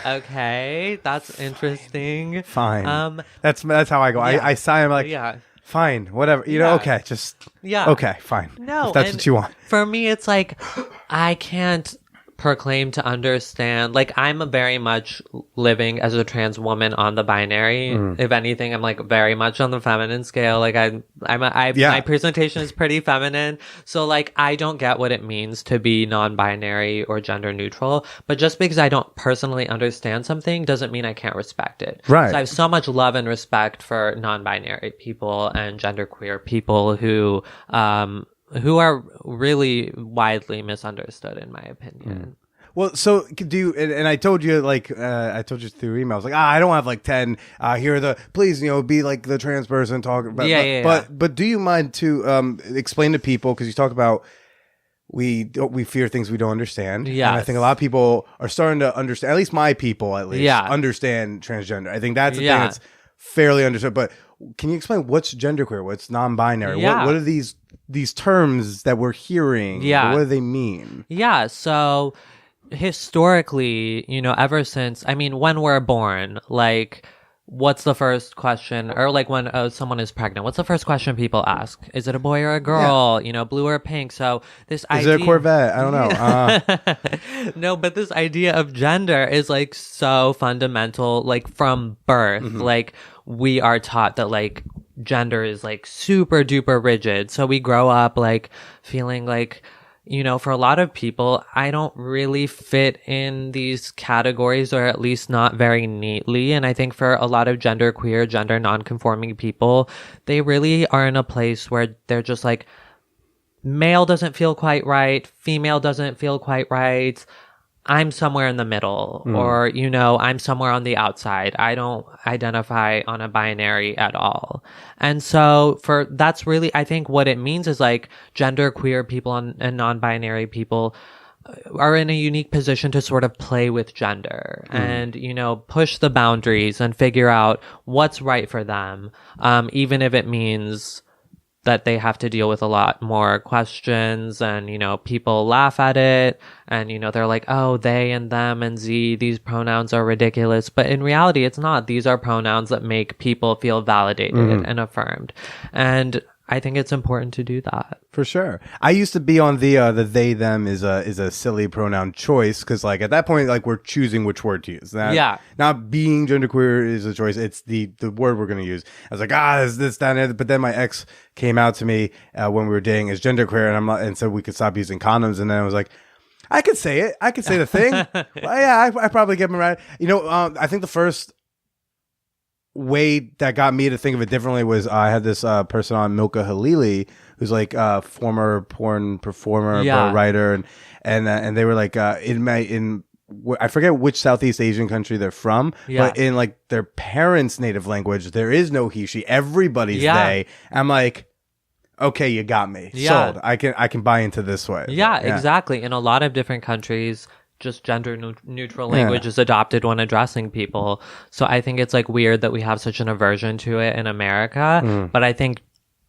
okay, that's interesting. Fine. That's how I go. I sigh. I'm like, fine, whatever. Okay, just okay, fine. No, if that's what you want. For me, it's I can't proclaim to understand. I'm very much living as a trans woman on the binary. If anything, I'm very much on the feminine scale. My presentation is pretty feminine. So I don't get what it means to be non-binary or gender neutral. But just because I don't personally understand something doesn't mean I can't respect it. Right. So I have so much love and respect for non-binary people and genderqueer people who are really widely misunderstood, in my opinion. Well, so do you? And I told you, I told you through emails, I don't have 10. Here are the please, be the trans person talking about. But do you mind to explain to people, because you talk about we fear things we don't understand. Yeah, and I think a lot of people are starting to understand. At least my people, understand transgender. I think that's the thing that's fairly understood. But can you explain what's genderqueer, what's non-binary? Yeah. What are these terms that we're hearing? Yeah. What do they mean? Yeah, so historically, ever since, I mean, when we're born, like, what's the first question? Or like when someone is pregnant, what's the first question people ask? Is it a boy or a girl? Blue or pink? So this Is idea... it a Corvette? I don't know. No, but this idea of gender is like so fundamental, like from birth. Like we are taught that like gender is like super duper rigid. So we grow up like feeling like, for a lot of people, I don't really fit in these categories, or at least not very neatly. And I think for a lot of genderqueer, gender nonconforming people, they really are in a place where they're just like, male doesn't feel quite right, female doesn't feel quite right. I'm somewhere in the middle, or, I'm somewhere on the outside. I don't identify on a binary at all. And so that's really, I think what it means is like genderqueer people and non-binary people are in a unique position to sort of play with gender and, push the boundaries and figure out what's right for them. Even if it means that they have to deal with a lot more questions and, people laugh at it and, they're like, oh, they and them and Z, these pronouns are ridiculous. But in reality, it's not. These are pronouns that make people feel validated and affirmed. And I think it's important to do that. For sure. I used to be on the they them is a silly pronoun choice, because like at that point, like we're choosing which word to use. Not being genderqueer is a choice. It's the word we're going to use. I was like, this, that, and the other. But then my ex came out to me when we were dating as genderqueer, and said we could stop using condoms. And then I was like, I could say it. I could say the thing. Well, yeah, I probably get them right. I think the first way that got me to think of it differently was I had this person on, Milka Halili, who's like a former porn performer, writer, and they were like I forget which Southeast Asian country they're from, but in like their parents' native language, there is no he, she, everybody's they. I'm like, okay, you got me. Sold. I can buy into this way. Yeah, exactly. In a lot of different countries, just gender neutral language is adopted when addressing people. So I think it's like weird that we have such an aversion to it in America. But I think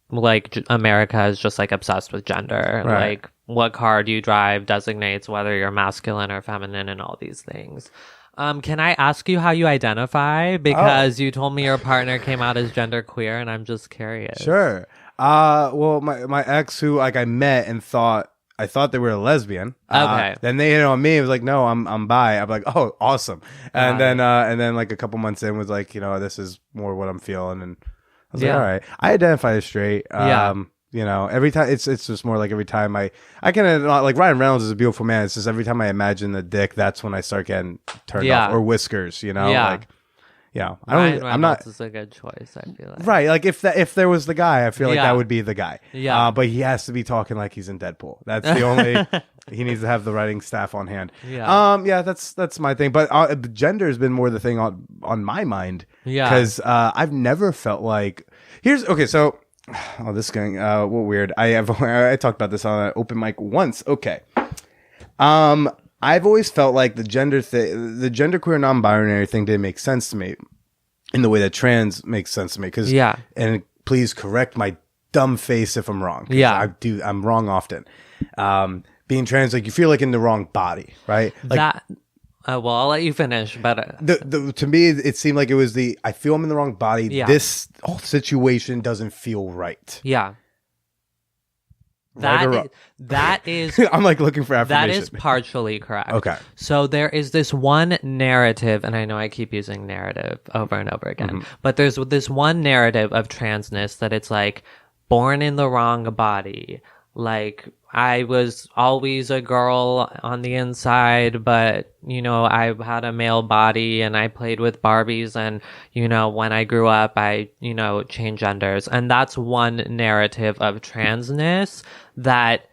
like America is just like obsessed with gender. Right. Like what car do you drive designates whether you're masculine or feminine and all these things. Can I ask you how you identify? Because you told me your partner came out as genderqueer, and I'm just curious. Sure. Well, my ex, who like I met and I thought they were a lesbian. Okay. Then they hit on me. It was like, no, I'm bi. I'm like, oh, awesome. And then like a couple months in was like, this is more what I'm feeling. And I was like, all right. I identify as straight. Every time it's just more like every time I can like Ryan Reynolds is a beautiful man. It's just every time I imagine the dick, that's when I start getting turned off, or whiskers. Like. Yeah, I'm not. Is a good choice. I feel like. Right, like if there was the guy, I feel like that would be the guy. Yeah, but he has to be talking like he's in Deadpool. That's the only. He needs to have the writing staff on hand. Yeah. That's my thing. But gender has been more the thing on my mind. Yeah, because I've never felt like So, this is going what weird. I talked about this on an open mic once. Okay. I've always felt like the genderqueer non-binary thing didn't make sense to me in the way that trans makes sense to me. And please correct my dumb face if I'm wrong. I'm wrong often. Being trans, like you feel like in the wrong body, right? Like well, I'll let you finish, but to me, it seemed like it was I feel I'm in the wrong body. Yeah. This whole situation doesn't feel right. Yeah. That is I'm like looking for affirmation. That is partially correct. Okay. So there is this one narrative, and I know I keep using narrative over and over again, but there's this one narrative of transness that it's like born in the wrong body. Like I was always a girl on the inside, but I had a male body and I played with Barbies, and when I grew up I changed genders. And that's one narrative of transness that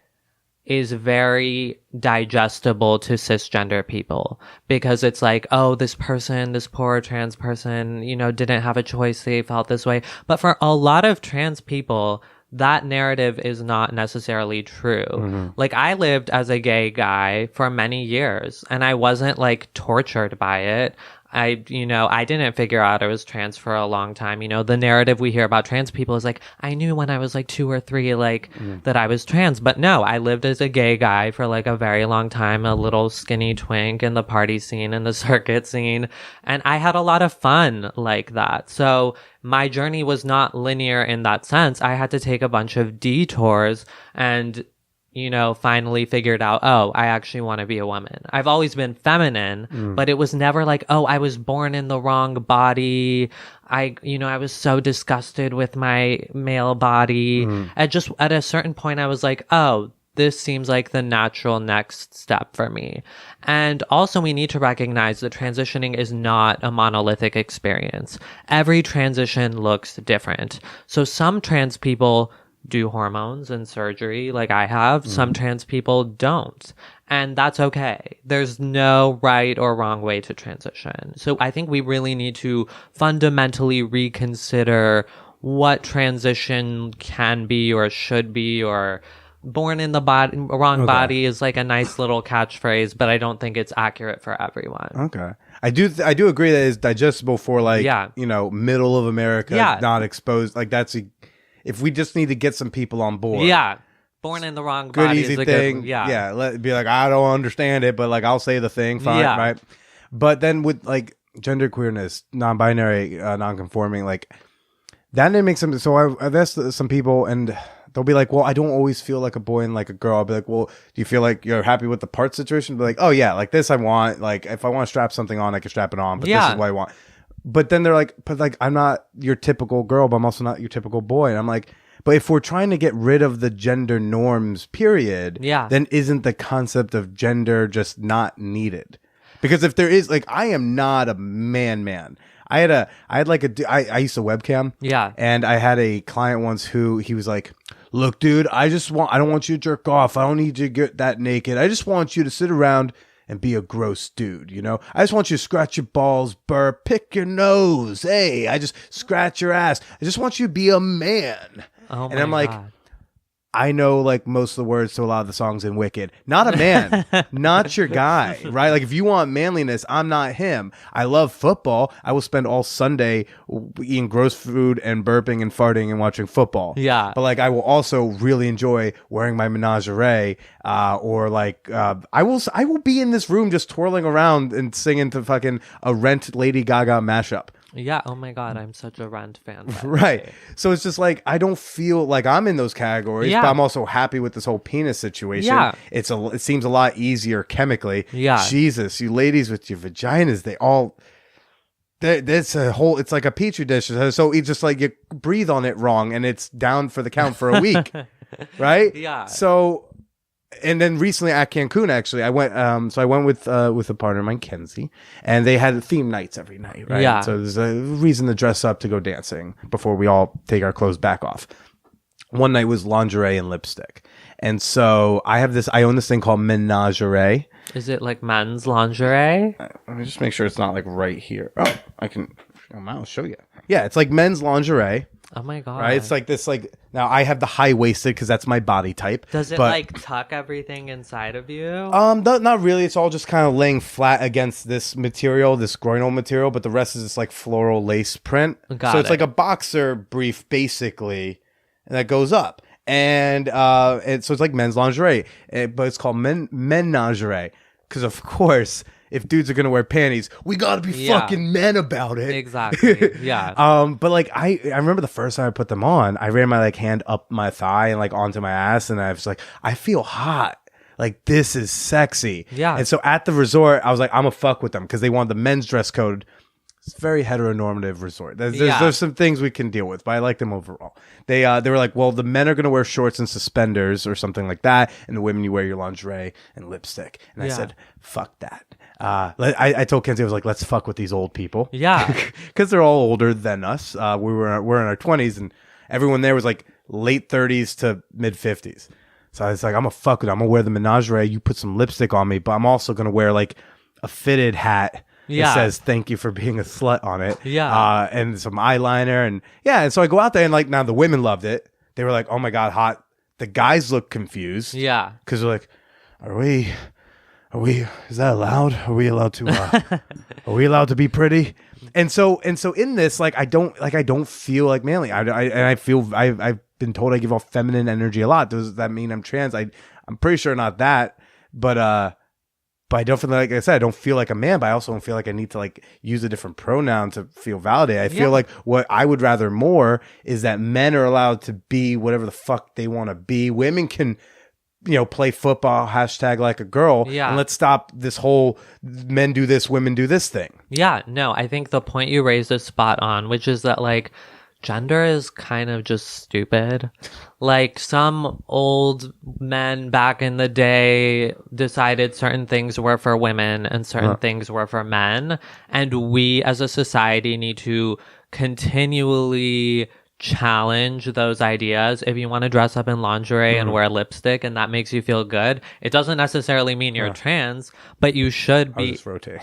is very digestible to cisgender people, because it's like, oh, this poor trans person, didn't have a choice, they felt this way. But for a lot of trans people, that narrative is not necessarily true. Like I lived as a gay guy for many years and I wasn't like tortured by it. I didn't figure out I was trans for a long time. The narrative we hear about trans people is like, I knew when I was like 2 or 3, like that I was trans. But no, I lived as a gay guy for like a very long time, a little skinny twink in the party scene and the circuit scene. And I had a lot of fun like that. So my journey was not linear in that sense. I had to take a bunch of detours and finally figured out, oh, I actually want to be a woman. I've always been feminine, but it was never like, oh, I was born in the wrong body. I was so disgusted with my male body. At a certain point, I was like, oh, this seems like the natural next step for me. And also we need to recognize that transitioning is not a monolithic experience. Every transition looks different. So some trans people do hormones and surgery like I have. Some trans people don't. And that's okay. There's no right or wrong way to transition. So I think we really need to fundamentally reconsider what transition can be or should be, or born in the wrong body is like a nice little catchphrase, but I don't think it's accurate for everyone. Okay. I do agree that it's digestible for like, middle of America, not exposed. Like if we just need to get some people on board. Yeah. Born in the wrong good, body easy is a thing. good, yeah. Be like, I don't understand it, but like, I'll say the thing. Fine. Yeah. Right. But then with like gender queerness, non-binary, non-conforming, like that didn't make sense. So I've asked some people and they'll be like, well, I don't always feel like a boy and like a girl. I'll be like, well, do you feel like you're happy with the part situation? Be like, oh yeah, like this I want. Like if I want to strap something on, I can strap it on, but this is what I want. But then they're like, but like, I'm not your typical girl, but I'm also not your typical boy. And I'm like, but if we're trying to get rid of the gender norms, period, then isn't the concept of gender just not needed? Because if there is, like, I am not a man. I used to webcam. Yeah. And I had a client once who he was like, look, dude, I don't want you to jerk off. I don't need you to get that naked. I just want you to sit around and be a gross dude, I just want you to scratch your balls, burp, pick your nose. Hey, I just scratch your ass. I just want you to be a man. Oh and I'm like, I know like most of the words to a lot of the songs in Wicked. Not a man, not your guy, right? Like if you want manliness, I'm not him. I love football. I will spend all Sunday eating gross food and burping and farting and watching football. Yeah. But like I will also really enjoy wearing my menagerie, or like I will be in this room just twirling around and singing to fucking a Rent Lady Gaga mashup. Yeah. Oh my God. I'm such a Rent fan. Right. So it's just like, I don't feel like I'm in those categories, but I'm also happy with this whole penis situation. Yeah. It seems a lot easier chemically. Yeah. Jesus, you ladies with your vaginas, it's like a petri dish. So it's just like you breathe on it wrong and it's down for the count for a week. Right? Yeah. So, and then recently at Cancun, actually, I went with a partner of mine, Kenzie, and they had theme nights every night, right? Yeah. So there's a reason to dress up to go dancing before we all take our clothes back off. One night was lingerie and lipstick. And so I own this thing called Menagerie. Is it like men's lingerie? Let me just make sure it's not like right here. Oh, I'll show you. Yeah, it's like men's lingerie. Oh my God. Right? It's like this, like, now I have the high-waisted because that's my body type. Does it like tuck everything inside of you? Not really. It's all just kind of laying flat against this material, this groinal material, but the rest is this like floral lace print. So it's like a boxer brief basically that goes up. And so it's like men's lingerie, but it's called menagerie because of course, if dudes are gonna wear panties, we gotta be fucking men about it. Exactly. Yeah. But like I remember the first time I put them on, I ran my like hand up my thigh and like onto my ass, and I was like, I feel hot. Like this is sexy. Yeah. And so at the resort, I was like, I'm gonna fuck with them because they wanted the men's dress code. It's a very heteronormative resort. There's some things we can deal with, but I like them overall. They were like, well, the men are going to wear shorts and suspenders or something like that, and the women, you wear your lingerie and lipstick. And I said, fuck that. I told Kenzie, I was like, let's fuck with these old people. Yeah. Because they're all older than us. We're in our 20s, and everyone there was like late 30s to mid 50s. So I was like, I'm going to fuck with it. I'm going to wear the menagerie. You put some lipstick on me, but I'm also going to wear like a fitted hat. It says thank you for being a slut on it. Yeah. And some eyeliner and so I go out there and like now the women loved it. They were like, oh my God, hot. The guys look confused. Yeah. Because they're like, are we Is that allowed? Are we allowed to? Are we allowed to be pretty? And so in this, like I don't feel like manly. I feel I've been told I give off feminine energy a lot. Does that mean I'm trans? I'm pretty sure not that, but I don't feel like I said I don't feel like a man, but I also don't feel like I need to like use a different pronoun to feel validated. I feel like what I would rather more is that men are allowed to be whatever the fuck they want to be. Women can, play football, hashtag like a girl. Yeah. And let's stop this whole men do this, women do this thing. Yeah, no, I think the point you raised is spot on, which is that like gender is kind of just stupid. Like some old men back in the day decided certain things were for women and certain things were for men. And we as a society need to continually challenge those ideas. If you want to dress up in lingerie and wear lipstick and that makes you feel good, it doesn't necessarily mean you're trans, but you should be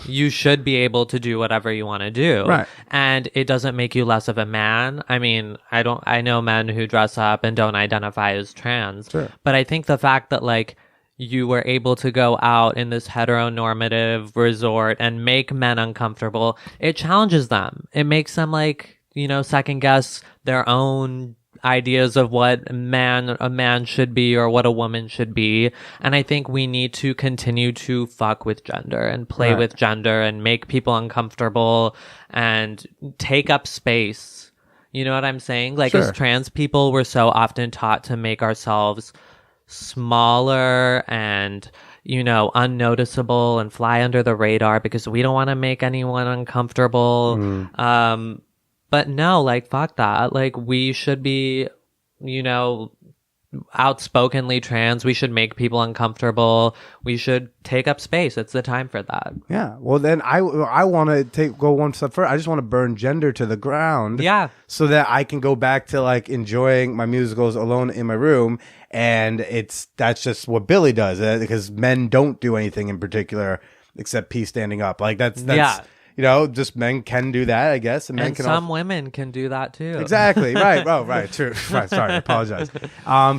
you should be able to do whatever you want to do. Right. And it doesn't make you less of a man. I mean, I know men who dress up and don't identify as trans. Sure. But I think the fact that like you were able to go out in this heteronormative resort and make men uncomfortable, it challenges them. It makes them like, second guess their own ideas of what a man should be or what a woman should be. And I think we need to continue to fuck with gender and play with gender and make people uncomfortable and take up space. You know what I'm saying? Like as trans people, we're so often taught to make ourselves smaller and unnoticeable and fly under the radar because we don't want to make anyone uncomfortable. But no, like, fuck that. Like, we should be, outspokenly trans. We should make people uncomfortable. We should take up space. It's the time for that. Yeah. Well, then I want to go one step further. I just want to burn gender to the ground. Yeah. So that I can go back to like enjoying my musicals alone in my room. And that's just what Billy does because men don't do anything in particular except pee standing up. Like that's just men can do that, I guess. And men can some women can do that too. Exactly. Right. Oh, right. True. Right. Sorry. I apologize.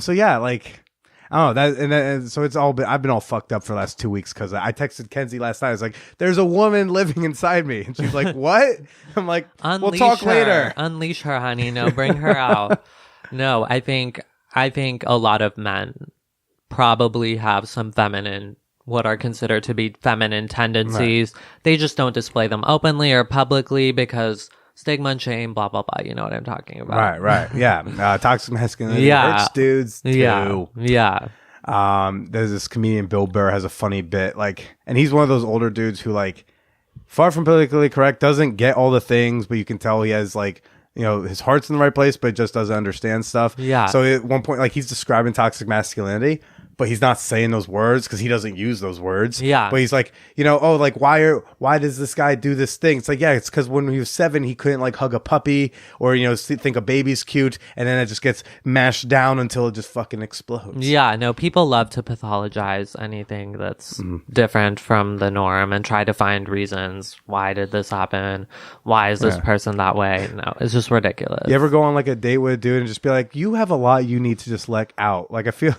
So yeah, like, I don't know and so it's all been, I've been all fucked up for the last 2 weeks because I texted Kenzie last night. I was like, there's a woman living inside me. And she's like, what? I'm like, we'll talk later. Unleash her, honey. No, bring her out. No, I think a lot of men probably have some what are considered to be feminine tendencies. Right. They just don't display them openly or publicly because stigma and shame, blah, blah, blah. You know what I'm talking about. Right. Yeah. Toxic masculinity hurts dudes too. Yeah. There's this comedian, Bill Burr, has a funny bit, like, and he's one of those older dudes who, like, far from politically correct, doesn't get all the things, but you can tell he has, like, his heart's in the right place, but just doesn't understand stuff. Yeah. So at one point, like, he's describing toxic masculinity, but he's not saying those words because he doesn't use those words. Yeah. But he's like, like, why does this guy do this thing? It's like, yeah, it's because when he was 7, he couldn't like hug a puppy or, think a baby's cute. And then it just gets mashed down until it just fucking explodes. Yeah. No, people love to pathologize anything that's different from the norm and try to find reasons. Why did this happen? Why is this person that way? No, it's just ridiculous. You ever go on like a date with a dude and just be like, you have a lot you need to just let out? Like, I feel...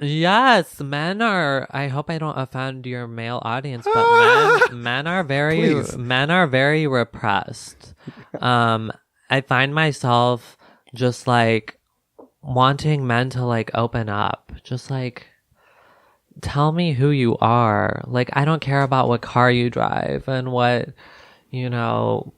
Yes, men are. I hope I don't offend your male audience, but men are very repressed. I find myself just like wanting men to like open up, just like tell me who you are. Like I don't care about what car you drive and what your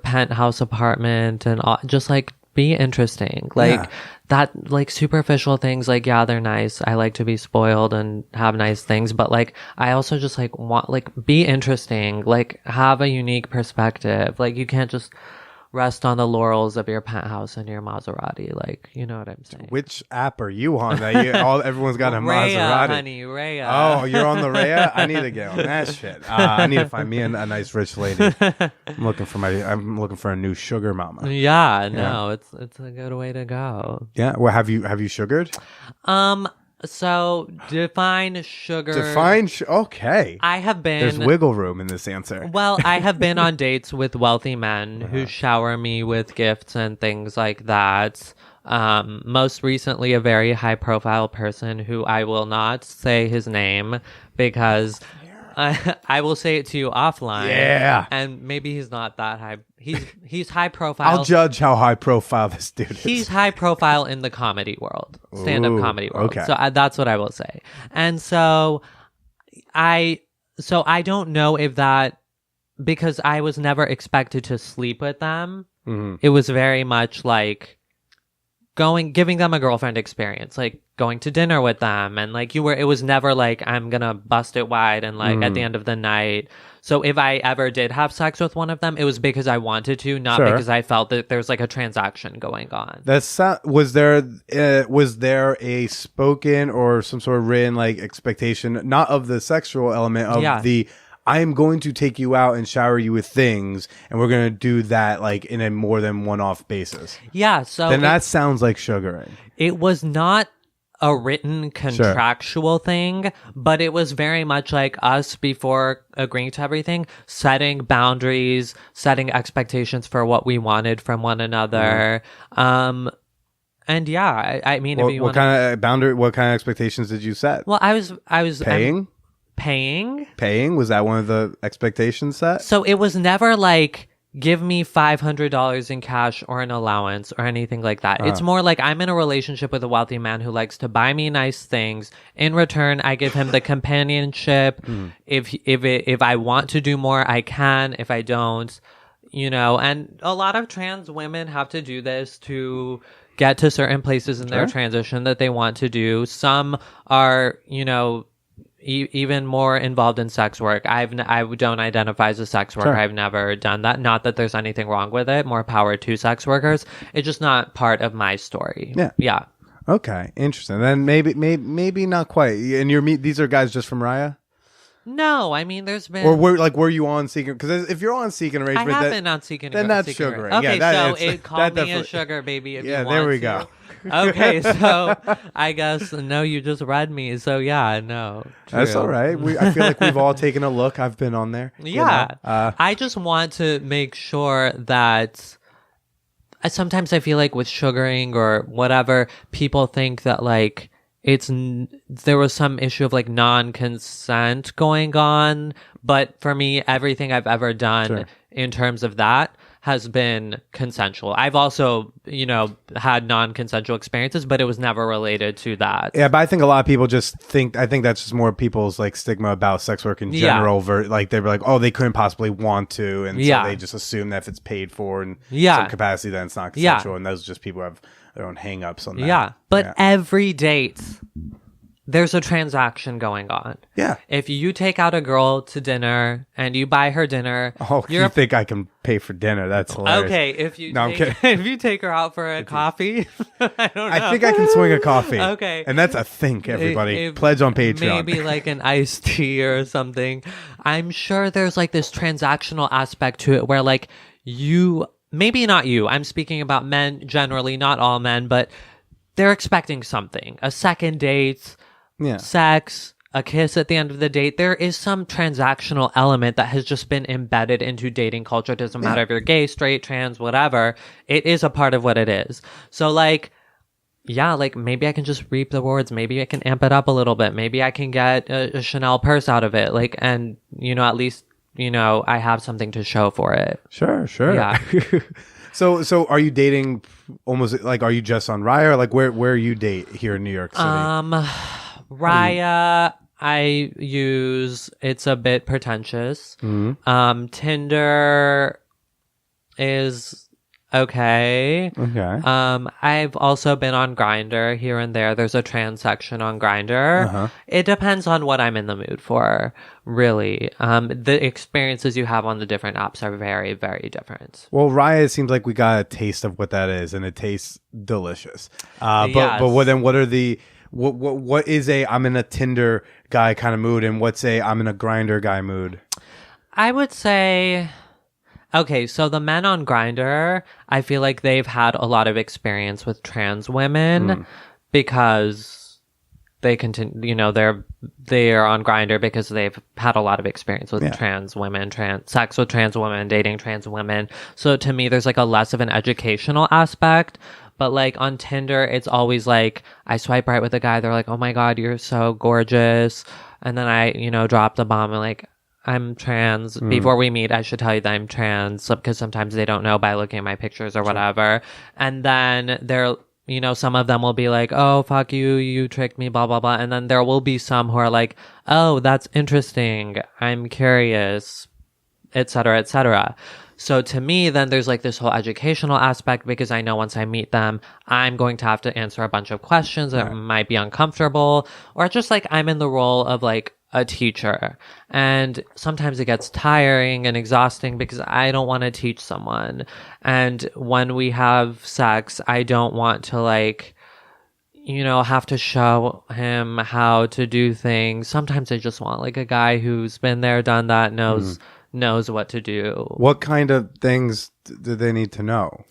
penthouse apartment and all, just like be interesting. Like that, like superficial things, like, yeah, they're nice. I like to be spoiled and have nice things, but like, I also just like want, like, be interesting, like have a unique perspective. Like you can't just rest on the laurels of your penthouse and your Maserati. Like, you know what I'm saying? Which app are you on that everyone's got a Rhea, Maserati? Honey, Rhea. Oh, you're on the Rhea? I need to get on that shit. I need to find me a nice rich lady. I'm looking for a new sugar mama. Yeah, no, it's a good way to go. Yeah. Well, have you sugared? So define sugar. Okay. I have been. There's wiggle room in this answer. Well, I have been on dates with wealthy men who shower me with gifts and things like that. Most recently, a very high profile person who I will not say his name because I will say it to you offline. Yeah. And maybe he's not that high. He's high profile. I'll judge how high profile this dude is. He's high profile in the comedy world, stand-up Ooh, comedy world. okay. So that's what I will say. And so I don't know if that, because I was never expected to sleep with them. Mhm. It was very much like giving them a girlfriend experience, like going to dinner with them. And like it was never like, I'm going to bust it wide. And like at the end of the night. So if I ever did have sex with one of them, it was because I wanted to, not Sure. because I felt that there's like a transaction going on. Was there a spoken or some sort of written like expectation, not of the sexual element of the I am going to take you out and shower you with things, and we're going to do that like in a more than one-off basis. Yeah, so Then that sounds like sugaring. it was not a written contractual thing, but it was very much like us before agreeing to everything, setting boundaries, setting expectations for what we wanted from one another. And yeah, I mean, if you What want, kind of boundary? What kind of expectations did you set? well, I was Paying? paying. Paying? Was that one of the expectations set? So it was never like, give me $500 in cash or an allowance or anything like that. It's more like I'm in a relationship with a wealthy man who likes to buy me nice things. In return, I give him the companionship. If I want to do more, I can. If I don't, and a lot of trans women have to do this to get to certain places in their transition that they want to do. Some are, even more involved in sex work. I don't identify as a sex worker. Sure. I've never done that. Not that there's anything wrong with it. More power to sex workers. It's just not part of my story. Yeah. Okay, interesting. Then maybe not quite. And these are guys just from Raya, No, I mean, there's been. or were you on Seek? Because if you're on Seek and I Arrangement, have that- been on Seek and then that's Seek and sugaring. Okay, Yeah, so it called that me a definitely- sugar baby if Yeah, you want there we to. go. Okay, so I guess, no, you just read me. So yeah, no. That's true. all right. I feel like we've all taken a look. I've been on there. Yeah. know? I just want to make sure that sometimes I feel like with sugaring or whatever, people think that like there was some issue of like non-consent going on. But for me, everything I've ever done in terms of that has been consensual. I've also, had non-consensual experiences, but it was never related to that. Yeah, but I think a lot of people just think. I think that's just more people's like stigma about sex work in general. Like they were like, oh, they couldn't possibly want to, and so they just assume that if it's paid for in some capacity, then it's not consensual. And those are just people who have their own hang-ups on that. Yeah, but every date, there's a transaction going on. Yeah. If you take out a girl to dinner and you buy her dinner, Oh, you think I can pay for dinner? That's hilarious. okay. If you No, I'm kidding. if you take her out for a coffee, I don't know. I think I can swing a coffee. Okay. And that's a think, everybody. If- Pledge on Patreon. Maybe like an iced tea or something. I'm sure there's like this transactional aspect to it where like maybe not you. I'm speaking about men generally, not all men, but they're expecting something. A second date, sex, a kiss at the end of the date. There is some transactional element that has just been embedded into dating culture. It doesn't matter if you're gay, straight, trans, whatever. It is a part of what it is. So like, yeah, like maybe I can just reap the rewards. Maybe I can amp it up a little bit. Maybe I can get a Chanel purse out of it. Like, and at least, I have something to show for it. Sure. Yeah. So are you dating almost like, are you just on Raya, or like where you date here in New York City? Raya, I use, it's a bit pretentious. Tinder is okay. Okay. I've also been on Grindr here and there. There's a trans section on Grindr. It depends on what I'm in the mood for, really. The experiences you have on the different apps are very, very different. Well, Raya, it seems like we got a taste of what that is, and it tastes delicious. But Yes. what are the what is a I'm in a Tinder guy kind of mood, and what's a I'm in a Grindr guy mood? I would say, okay, so the men on Grindr, I feel like they've had a lot of experience with trans women because they continue, they are on Grindr because they've had a lot of experience with trans women, sex with trans women, dating trans women. So to me, there's like a less of an educational aspect. But like on Tinder, it's always like I swipe right with a guy. They're like, oh my God, you're so gorgeous. And then I, drop the bomb and like, I'm trans. Before we meet, I should tell you that I'm trans because sometimes they don't know by looking at my pictures or whatever. And then they're, some of them will be like, oh, fuck you, you tricked me, blah, blah, blah. And then there will be some who are like, oh, that's interesting. I'm curious, et cetera, et cetera. So to me, then there's like this whole educational aspect because I know once I meet them, I'm going to have to answer a bunch of questions that might be uncomfortable, or just like I'm in the role of like a teacher. And sometimes it gets tiring and exhausting because I don't want to teach someone. And when we have sex, I don't want to like, have to show him how to do things. Sometimes I just want like a guy who's been there, done that, knows what to do. What kind of things do they need to know?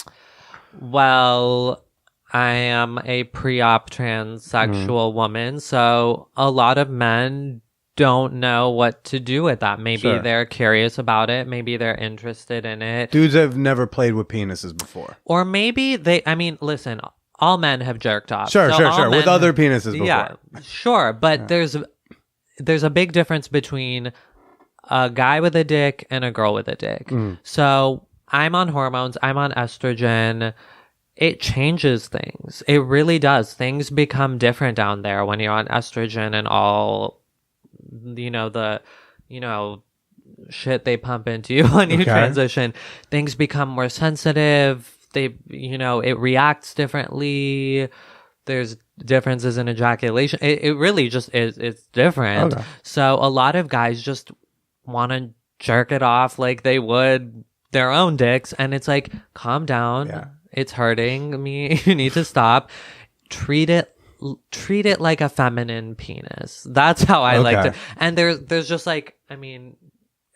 Well, I am a pre-op transsexual woman, so a lot of men don't know what to do with that. Maybe they're curious about it. Maybe they're interested in it. Dudes have never played with penises before. Or maybe listen, all men have jerked off. Sure. Men with other penises before. Yeah, sure. But there's a big difference between a guy with a dick and a girl with a dick. So I'm on hormones. I'm on estrogen. It changes things. It really does. Things become different down there when you're on estrogen and all, the shit they pump into you when you transition. Things become more sensitive. They, it reacts differently. There's differences in ejaculation. It really just is. It's different. Okay. So a lot of guys just want to jerk it off like they would their own dicks, and it's like, calm down. Yeah. It's hurting me. You need to stop. Treat it like a feminine penis. That's how I like to. And there's just like,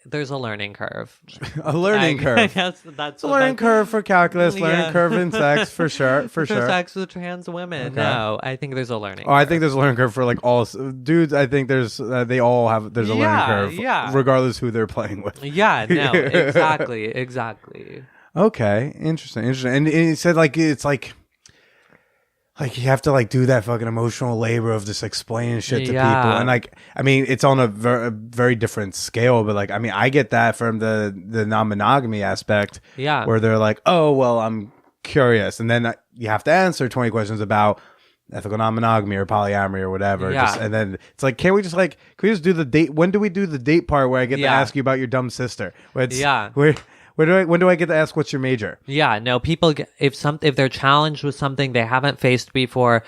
there's a learning curve. A learning curve. I guess that's a learning curve for calculus, learning curve in sex, for sure. For sex with trans women. Okay. No, I think there's a learning curve. I think there's a learning curve for like all dudes. I think there's they all have there's a learning curve, regardless who they're playing with. Yeah, no, exactly. Okay, interesting. And he said like it's like you have to like do that fucking emotional labor of just explaining shit to people, and like it's on a very different scale, but like I get that from the non-monogamy aspect, where they're like, oh well, I'm curious, and then you have to answer 20 questions about ethical non-monogamy or polyamory or whatever, and then it's like, can we just do the date? When do we do the date part where I get to ask you about your dumb sister? When do I get to ask what's your major? Yeah, no, people if they're challenged with something they haven't faced before,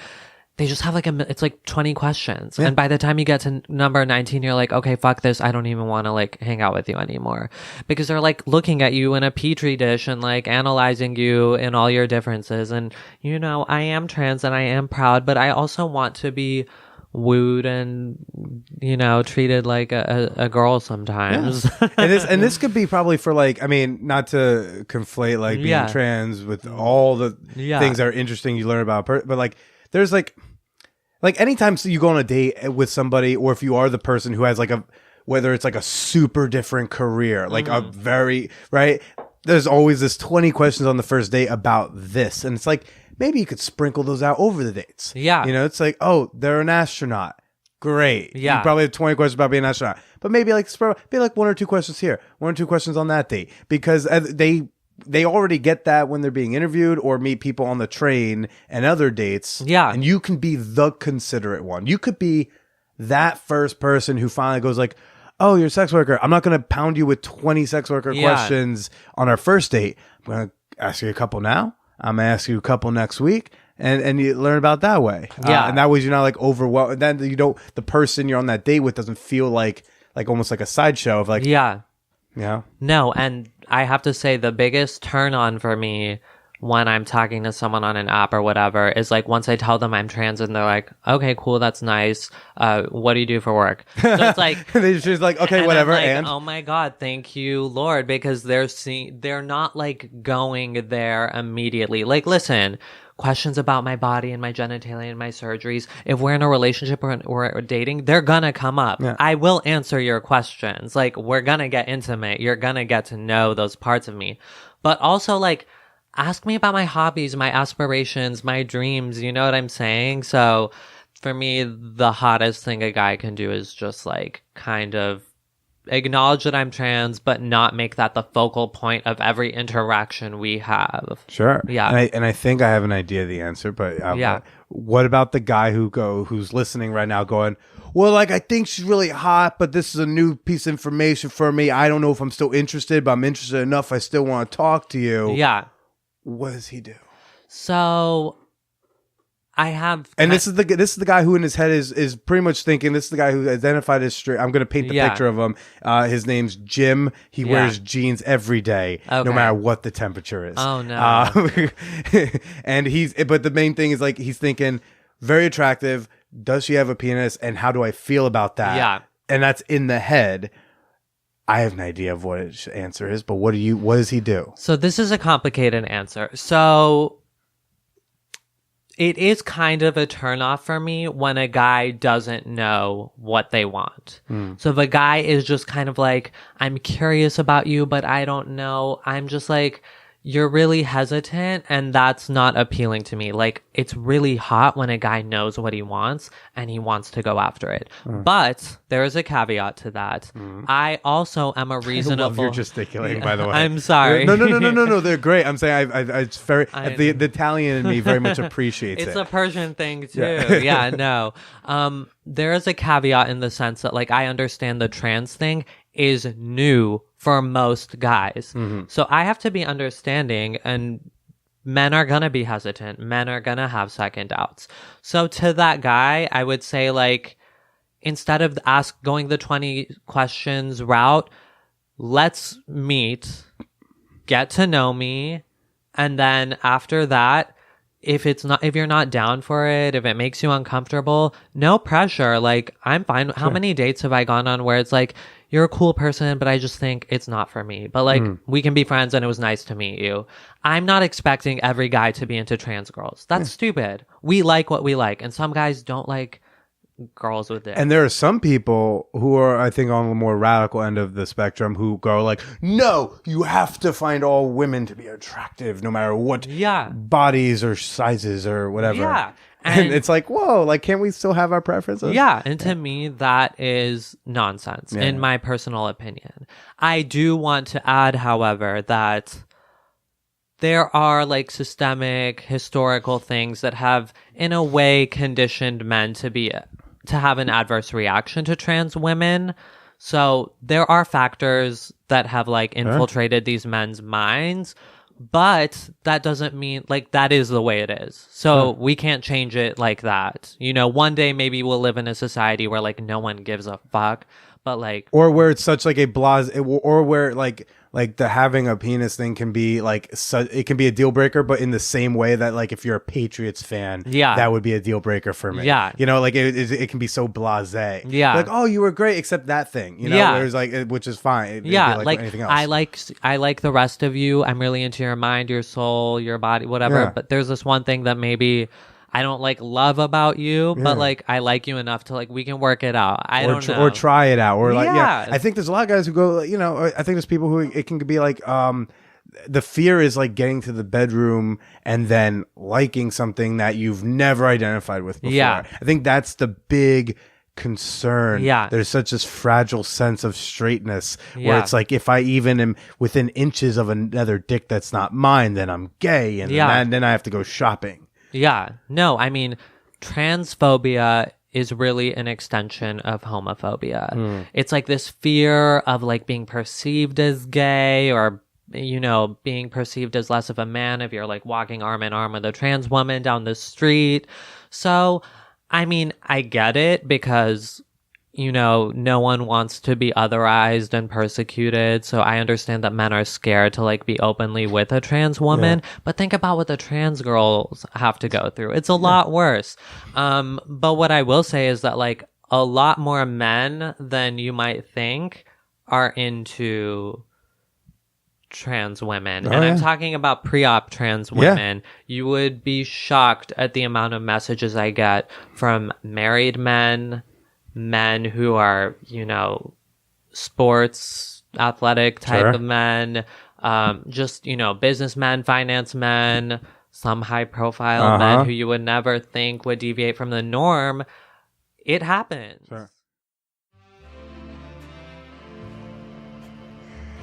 they just have it's like 20 questions. Yeah. And by the time you get to number 19, you're like, okay, fuck this. I don't even want to like hang out with you anymore. Because they're like looking at you in a petri dish and like analyzing you in all your differences. And I am trans and I am proud, but I also want to be wooed and treated like a girl sometimes. and this could be probably for like not to conflate like being trans with all the things that are interesting you learn about but like there's like anytime you go on a date with somebody, or if you are the person who has like whether it's like a super different career, like a very there's always this 20 questions on the first date about this, and it's like, maybe you could sprinkle those out over the dates. Yeah. It's like, oh, they're an astronaut. Great. Yeah. You probably have 20 questions about being an astronaut. But maybe like one or two questions here, one or two questions on that date. Because they already get that when they're being interviewed or meet people on the train and other dates. Yeah. And you can be the considerate one. You could be that first person who finally goes like, oh, you're a sex worker. I'm not going to pound you with 20 sex worker questions on our first date. I'm going to ask you a couple now. I'm going to ask you a couple next week, and you learn about that way. Yeah. And that way you're not like overwhelmed. Then the person you're on that date with doesn't feel like almost like a sideshow of like, No, and I have to say the biggest turn on for me when I'm talking to someone on an app or whatever is like once I tell them I'm trans and they're like, okay, cool, that's nice. What do you do for work? So it's like they're just like, okay, whatever. Like, and oh my God, thank you, Lord, because they're not like going there immediately. Like, listen, questions about my body and my genitalia and my surgeries. If we're in a relationship or we're dating, they're gonna come up. Yeah. I will answer your questions. Like, we're gonna get intimate. You're gonna get to know those parts of me. But also, like, ask me about my hobbies, my aspirations, my dreams. You know what I'm saying? So for me, the hottest thing a guy can do is just like kind of acknowledge that I'm trans, but not make that the focal point of every interaction we have. Sure. Yeah. And I think I have an idea of the answer, but Yeah. what about the guy who's listening right now going, well, like, I think she's really hot, but this is a new piece of information for me. I don't know if I'm still interested, but I'm interested enough. I still want to talk to you. Yeah. What does he do? So I have, And this is the guy who in his head is pretty much thinking, this is the guy who identified as straight. I'm going to paint the Yeah. picture of him. His name's Jim. He Yeah. wears jeans every day, no Okay. matter what the temperature is. Oh, no. And but the main thing is like, he's thinking, very attractive. Does she have a penis? And how do I feel about that? Yeah. And that's in the head. I have an idea of what his answer is, but what does he do? So this is a complicated answer. So it is kind of a turnoff for me when a guy doesn't know what they want. So if a guy is just kind of like, I'm curious about you, but I don't know. I'm just like, you're really hesitant, and that's not appealing to me. Like, it's really hot when a guy knows what he wants and he wants to go after it. But there is a caveat to that. I also am a I reasonable. love your gesticulating, by the way. I'm sorry. No. They're great. I'm saying it's very I- the Italian in me very much appreciates It's it. a Persian thing too. Yeah, no. There is a caveat in the sense that like I understand the trans thing is new for most guys. So I have to be understanding, and men are going to be hesitant. Men are going to have second doubts. So to that guy, I would say like instead of going the 20 questions route, let's meet, get to know me, and then after that, if you're not down for it, if it makes you uncomfortable, no pressure. Like, I'm fine. How many dates have I gone on where it's like, you're a cool person, but I just think it's not for me. But like, we can be friends and it was nice to meet you. I'm not expecting every guy to be into trans girls. That's stupid. We like what we like. And some guys don't like girls with it. And there are some people who are, I think, on the more radical end of the spectrum who go like, no, you have to find all women to be attractive no matter what Yeah. bodies or sizes or whatever. Yeah. And it's like, whoa, like, can't we still have our preferences? Yeah, and to me, that is nonsense, in my personal opinion. I do want to add, however, that there are like systemic, historical things that have, in a way, conditioned men to have an adverse reaction to trans women. So there are factors that have like infiltrated these men's minds. But that doesn't mean like that is the way it is. So we can't change it like that. You know, one day maybe we'll live in a society where like no one gives a fuck. But like, Or where it's such like a or where like the having a penis thing can be like it can be a deal breaker, but in the same way that like if you're a Patriots fan, Yeah. that would be a deal breaker for me. Yeah. You know, like it can be so blasé. Yeah. Like, oh, you were great except that thing. You know, Yeah. whereas like which is fine. It'd be yeah, like like anything else. I like the rest of you. I'm really into your mind, your soul, your body, whatever. Yeah. But there's this one thing that maybe I don't like love about you, but like I like you enough to like we can work it out. I don't know. Or try it out. Or like, Yeah. I think there's a lot of guys who go, you know, I think there's people who it can be like, the fear is like getting to the bedroom and then liking something that you've never identified with before. Yeah. I think that's the big concern. Yeah. There's such this fragile sense of straightness where Yeah. it's like, if I even am within inches of another dick that's not mine, then I'm gay. And Yeah. then I have to go shopping. Yeah. No, I mean, transphobia is really an extension of homophobia. It's like this fear of like being perceived as gay or, you know, being perceived as less of a man if you're like walking arm in arm with a trans woman down the street. So, I mean, I get it because, you know, no one wants to be otherized and persecuted. So I understand that men are scared to like be openly with a trans woman. But think about what the trans girls have to go through. It's a lot worse. But what I will say is that like a lot more men than you might think are into trans women. And I'm talking about pre-op trans women. You would be shocked at the amount of messages I get from married men who are, you know, sports, athletic type Sure. of men, just, businessmen, finance men, some high profile men who you would never think would deviate from the norm. It happens. Sure.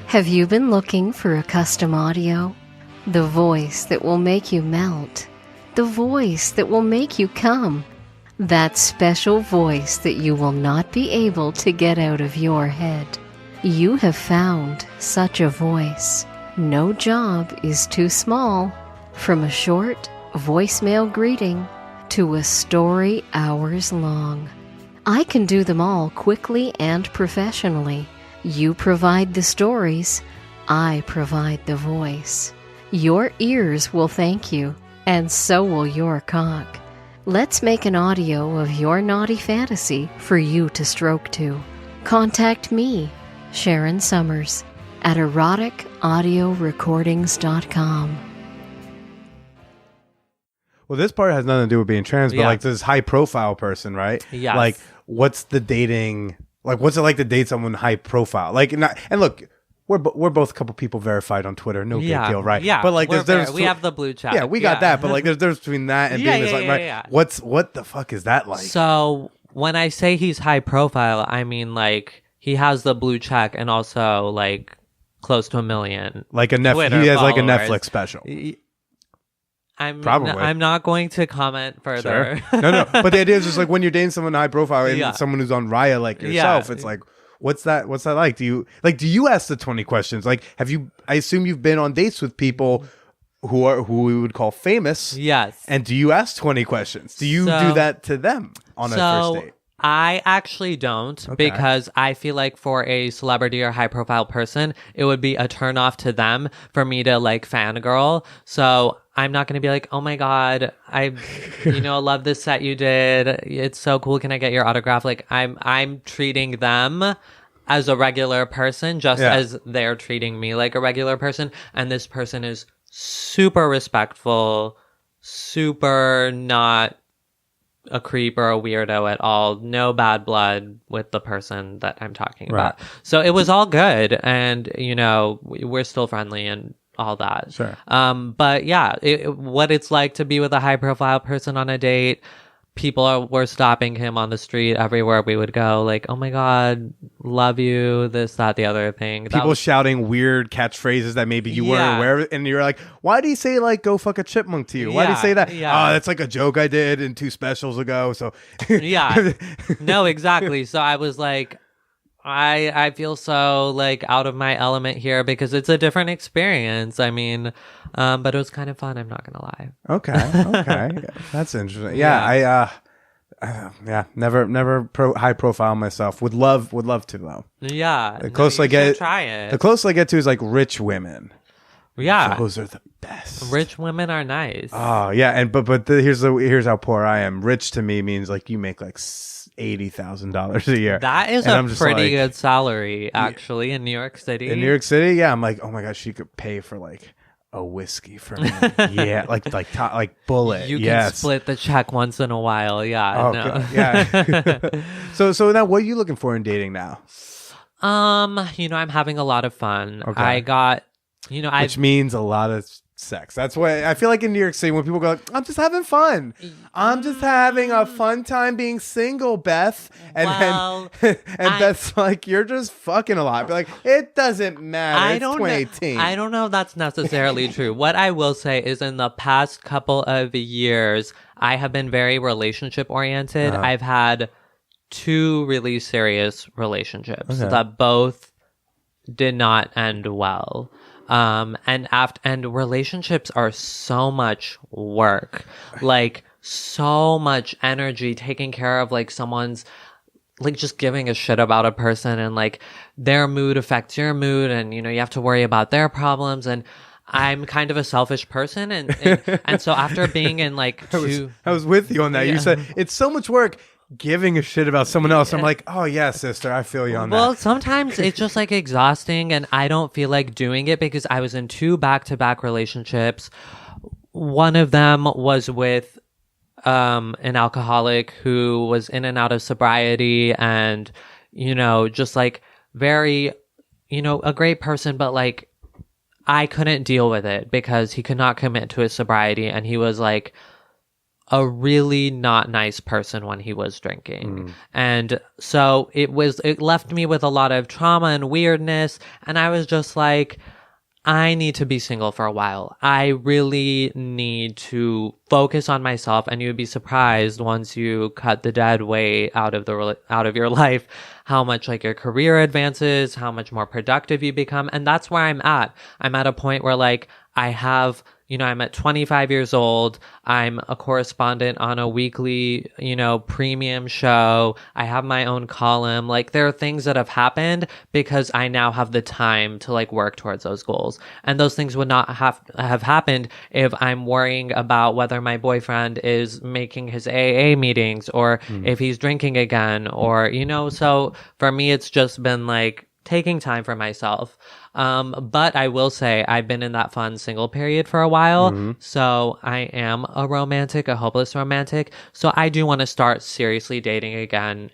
Have you been looking for a custom audio? The voice that will make you melt. The voice that will make you come. That special voice that you will not be able to get out of your head. You have found such a voice. No job is too small. From a short voicemail greeting to a story hours long. I can do them all quickly and professionally. You provide the stories, I provide the voice. Your ears will thank you, and so will your cock. Let's make an audio of your naughty fantasy for you to stroke to. Contact me, Sharon Summers, at eroticaudiorecordings.com. Well, this part has nothing to do with being trans, but Yeah. like this high profile person, right? Yes. Like, what's the dating? Like, what's it like to date someone high profile? Like, not, and look, we're both a couple people verified on Twitter. No big deal, right? Yeah, But like, we have the blue check. yeah, we got that. But like, there's difference between that and being this like, right? yeah. What the fuck is that like? So when I say he's high profile, I mean like he has the blue check and also like close to 1 million. Like a Twitter he has like a followers. Netflix special. Probably. I'm not going to comment further. Sure. No. But the idea is just like when you're dating someone high profile and Yeah. someone who's on Raya like yourself, it's like, what's that like? Do you ask the 20 questions? Like, I assume you've been on dates with people who we would call famous. Yes. And do you ask 20 questions? Do you do that to them on a first date? I actually don't, Okay. because I feel like for a celebrity or high profile person, it would be a turn off to them for me to like fangirl. So I'm not going to be like, oh my God, I love this set you did. It's so cool. Can I get your autograph? Like I'm treating them as a regular person, just as they're treating me like a regular person. And this person is super respectful, super not a creep or a weirdo at all. No bad blood with the person that I'm talking about. So it was all good, and we're still friendly and all that. Sure. But yeah, what it's like to be with a high profile person on a date. People were stopping him on the street everywhere we would go, like, oh my God, love you, this, that, the other thing. People shouting weird catchphrases that maybe you weren't aware of, and you're like, why do you say like "go fuck a chipmunk" to you? Why do you say that? Yeah. Oh, that's like a joke I did in 2 specials ago. So Yeah. No, exactly. So I was like, I feel so like out of my element here because it's a different experience. I mean, but it was kind of fun. I'm not gonna lie. Okay, that's interesting. Yeah, never high profile myself. Would love to though. Yeah, The closer I get, try it. The closer I get to is like rich women. Yeah, Those are the best. rich women are nice. Oh yeah, and here's how poor I am. Rich to me means like you make like $80,000 a year. That is And a I'm just pretty like, good salary, actually, in New York City. In New York City, yeah, I'm like, oh my gosh, she could pay for like a whiskey for me. Yeah, like Bullet. You can yes. split the check once in a while. Yeah. Oh, no. God, yeah. so now, what are you looking for in dating now? I'm having a lot of fun. Okay. I got, Which means a lot of sex. That's why I feel like in New York City when people go, like, I'm just having fun. I'm just having a fun time being single, Beth. And then Beth's like, you're just fucking a lot. Be like, it doesn't matter. It's 2018. I don't know if that's necessarily true. What I will say is in the past couple of years, I have been very relationship oriented. I've had 2 really serious relationships that both did not end well. And relationships are so much work, like so much energy, taking care of like someone's, like just giving a shit about a person, and like their mood affects your mood, and you have to worry about their problems. And I'm kind of a selfish person, and so after being in like I was with you on that. You said it's so much work giving a shit about someone else. I'm like, oh yeah, sister, I feel you on Well, that. sometimes it's just like exhausting, and I don't feel like doing it because I was in 2 back-to-back relationships. One of them was with an alcoholic who was in and out of sobriety, and just like very, a great person, but like I couldn't deal with it because he could not commit to his sobriety, and he was like a really not nice person when he was drinking. And so it left me with a lot of trauma and weirdness. And I was just like, I need to be single for a while. I really need to focus on myself. And you'd be surprised once you cut the dead weight out of your life, how much like your career advances, how much more productive you become. And that's where I'm at. I'm at a point where like I have, I'm at 25 years old. I'm a correspondent on a weekly, premium show. I have my own column. Like there are things that have happened because I now have the time to like work towards those goals. And those things would not have happened if I'm worrying about whether my boyfriend is making his AA meetings or if he's drinking again or, so for me, it's just been like taking time for myself. But I will say I've been in that fun single period for a while. So I am a hopeless romantic. So I do want to start seriously dating again.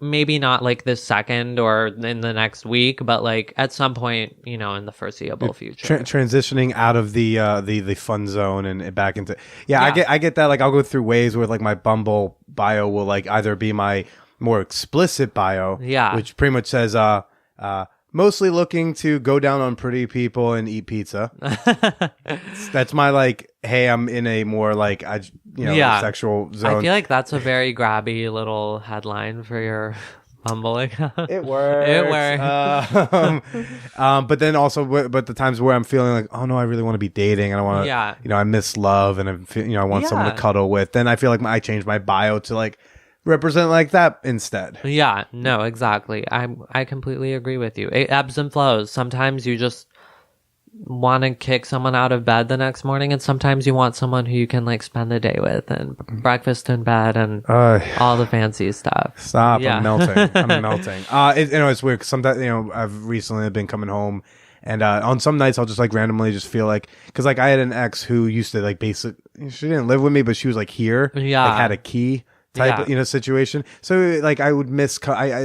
Maybe not like this second or in the next week, but like at some point, in the foreseeable future. Transitioning out of the fun zone and back into I get that. Like I'll go through waves where like my Bumble bio will like either be my more explicit bio, which pretty much says mostly looking to go down on pretty people and eat pizza. That's my like, hey, I'm in a more like sexual zone. I feel like that's a very grabby little headline for your Bumble account. It works. But then also, but the times where I'm feeling like, oh no, I really want to be dating and I want to, I miss love and I want someone to cuddle with. Then I feel like I change my bio to like represent like that instead. Yeah, no, exactly. I completely agree with you. It ebbs and flows. Sometimes you just want to kick someone out of bed the next morning, and sometimes you want someone who you can like spend the day with and breakfast in bed and all the fancy stuff. Stop! I'm melting. I'm melting. It's weird. 'Cause sometimes I've recently been coming home. And on some nights, I'll just like randomly just feel like, because like I had an ex who used to like she didn't live with me, but she was like here, like had a key type of, situation. So like I would miss,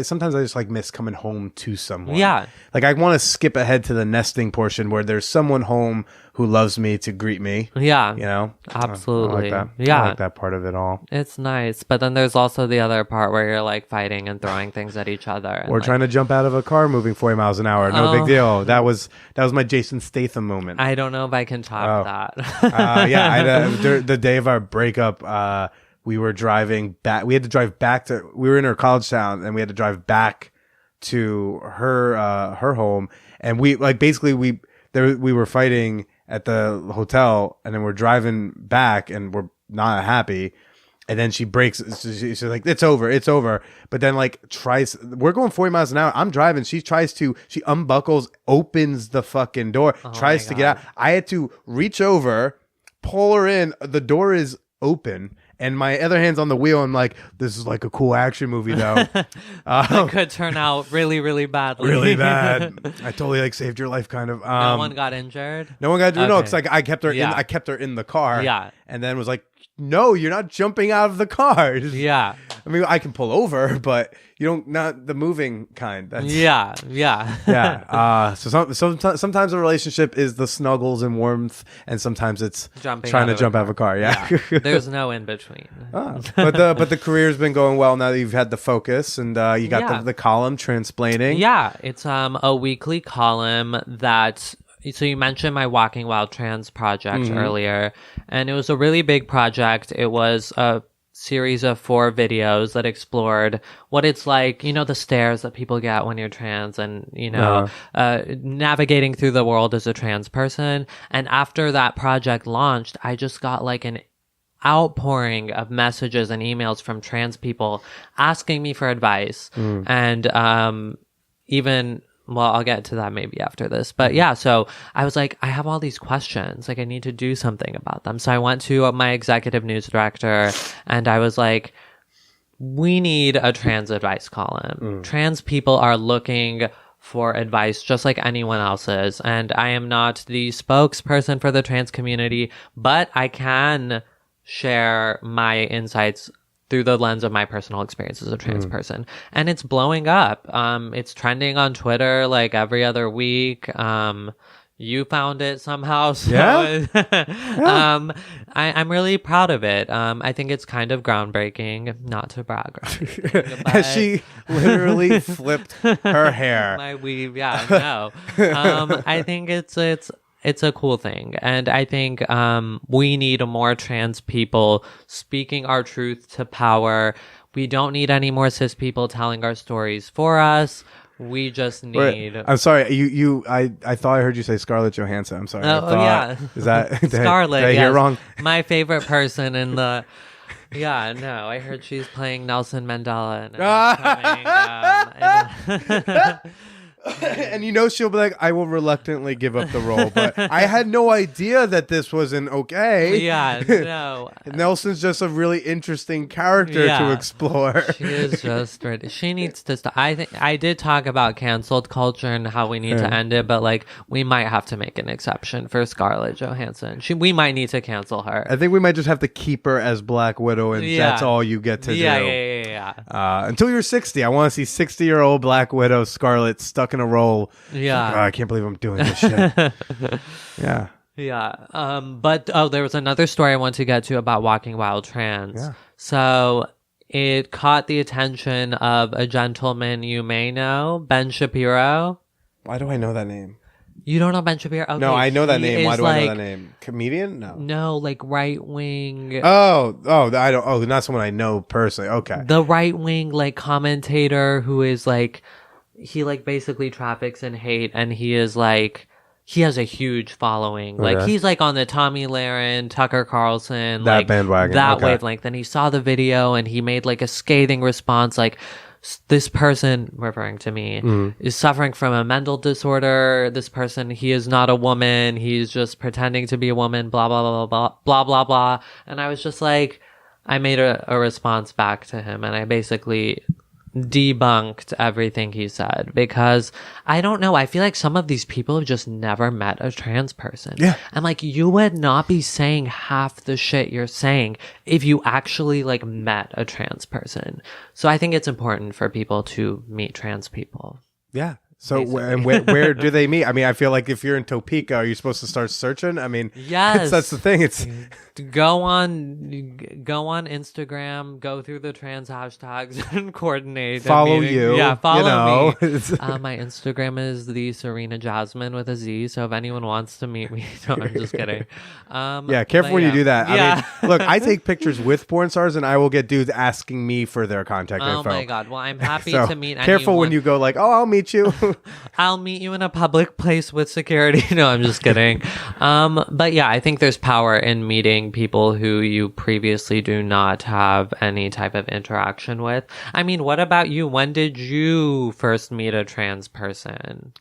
sometimes I just like miss coming home to someone. Yeah. Like I want to skip ahead to the nesting portion where there's someone home who loves me to greet me. Yeah. Absolutely. I like that. Yeah. I like that part of it all. It's nice. But then there's also the other part where you're like fighting and throwing things at each other. Or trying to jump out of a car moving 40 miles an hour. No big deal. That was my Jason Statham moment. I don't know if I can top that. The day of our breakup, we were driving back. We had to drive back we were in her college town and we had to drive back to her home. And we like, basically we were fighting at the hotel and then we're driving back and we're not happy. And then she breaks. She's like, it's over. But then like we're going 40 miles an hour. I'm driving. She unbuckles, opens the fucking door, tries to get out. I had to reach over, pull her in. The door is open. And my other hand's on the wheel. I'm like, this is like a cool action movie, though. It could turn out really, really badly. Really bad. I totally like saved your life, kind of. No one got injured. No one got injured. No, because like I kept her in. I kept her in the car. Yeah. And then was like, no, you're not jumping out of the car. Yeah. I mean, I can pull over, but not the moving kind. That's, yeah. So sometimes a relationship is the snuggles and warmth, and sometimes it's trying to jump out of a car. Yeah. There's no in between. But the career's been going well now that you've had the focus, and you got the column Transplaining. Yeah, it's a weekly column that. So you mentioned my Walking Wild Trans project earlier, and it was a really big project. It was a series of 4 videos that explored what it's like, the stares that people get when you're trans and, navigating through the world as a trans person. And after that project launched, I just got like an outpouring of messages and emails from trans people asking me for advice. And even... Well, I'll get to that maybe after this. But yeah, so I was like, I have all these questions. Like, I need to do something about them. So I went to my executive news director and I was like, we need a trans advice column. Trans people are looking for advice just like anyone else is. And I am not the spokesperson for the trans community, but I can share my insights through the lens of my personal experience as a trans person. And it's blowing up. It's trending on Twitter like every other week. you found it somehow. So Yeah? I'm really proud of it. I think it's kind of groundbreaking, not to brag. As she literally flipped her hair. My weave, yeah, no. I think it's a cool thing, and I think we need more trans people speaking our truth to power. We don't need any more cis people telling our stories for us. We just need. I'm sorry. I thought I heard you say Scarlett Johansson. I'm sorry. Yeah. Is that Scarlett? Did I hear yes. wrong? My favorite person in the. Yeah, no, I heard she's playing Nelson Mandela. And you know she'll be like, I will reluctantly give up the role, but I had no idea that this wasn't okay. Yeah, no. Nelson's just a really interesting character to Yeah. explore. She is just ready. She needs to stop. I think I did talk about canceled culture and how we need to end it, but like we might have to make an exception for Scarlett Johansson. We might need to cancel her. I think we might just have to keep her as Black Widow, and Yeah. that's all you get to Yeah, do. yeah. Until you're 60. I want to see 60-year-old Black Widow Scarlett stuck in a role. Yeah. Oh, I can't believe I'm doing this shit. Yeah. Yeah. But there was another story I want to get to about Walking Wild Trans. Yeah. So it caught the attention of a gentleman you may know, Ben Shapiro. Why do I know that name? You don't know Ben Shapiro? Okay, No, I know that he name. Why is do I know like- that name? Comedian? No. No, like right wing. Oh, I don't. Oh, not someone I know personally. Okay. The right wing like commentator who is like he like basically traffics in hate, and he is like he has a huge following. Like Okay. he's like on the Tommy Lahren, Tucker Carlson, That like bandwagon, that okay. wavelength. And he saw the video and he made like a scathing response, like this person, referring to me, is suffering from a mental disorder. This person, he is not a woman. He's just pretending to be a woman. Blah blah blah blah blah blah blah. And I was just like, I made a response back to him, and I basically debunked everything he said, because I don't know, I feel like some of these people have just never met a trans person. Yeah. And like you would not be saying half the shit you're saying if you actually like met a trans person. So I think it's important for people to meet trans people. Yeah. So and where do they meet? I mean, I feel like if you're in Topeka, are you supposed to start searching? I mean, Yes. that's the thing. It's Go on Instagram, go through the trans hashtags and coordinate. a follow meeting. you. Yeah, follow me. me. My Instagram is the Serena Jasmine with a Z. So if anyone wants to meet me, no, I'm just kidding. Yeah, careful but when yeah. you do that. Yeah. I mean, look, I take pictures with porn stars, and I will get dudes asking me for their contact Oh info. my god! Well, I'm happy So to meet. careful when anyone. you go like, "Oh, I'll meet you." I'll meet you in a public place with security. No, I'm just kidding. But yeah, I think there's power in meeting people who you previously do not have any type of interaction with. I mean, what about you? When did you first meet a trans person?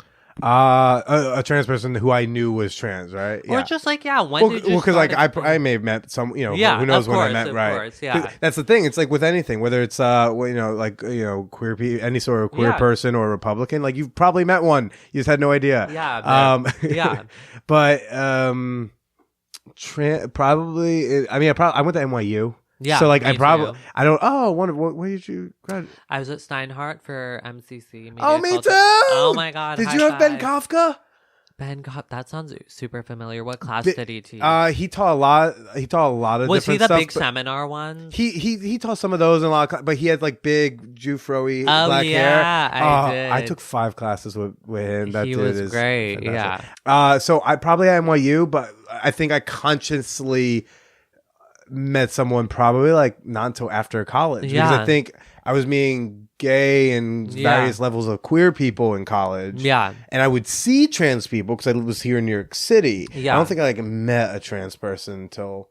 A trans person who I knew was trans, right? Or just like, yeah, when did you because like start I may have met some, Yeah, who knows of when I course, met, of right? course, yeah. That's the thing. It's like with anything, whether it's queer people, any sort of queer Yeah. person or Republican, like you've probably met one, you just had no idea. Yeah, yeah. But probably. I mean, I went to NYU. Yeah, So like me I probably too. I don't. Oh, where did you graduate? I was at Steinhardt for MCC. Media Oh, me Culture. too. Oh my god! Did high you have Ben five. Kafka? Ben Kafka. That sounds super familiar. What class Bi- did he teach? He taught a lot. He taught a lot of Was he different the stuff. big but seminar one? He taught some of those and a lot, but he had like big Jufro-y Oh, black yeah, hair. I did. I took 5 classes with him. That He dude was is great, fantastic. So I probably at NYU, but I think I consciously met someone probably like not until after college, because Yeah. I think I was meeting gay and Yeah. various levels of queer people in college. Yeah. And I would see trans people because I was here in New York City. Yeah. I don't think I like met a trans person until.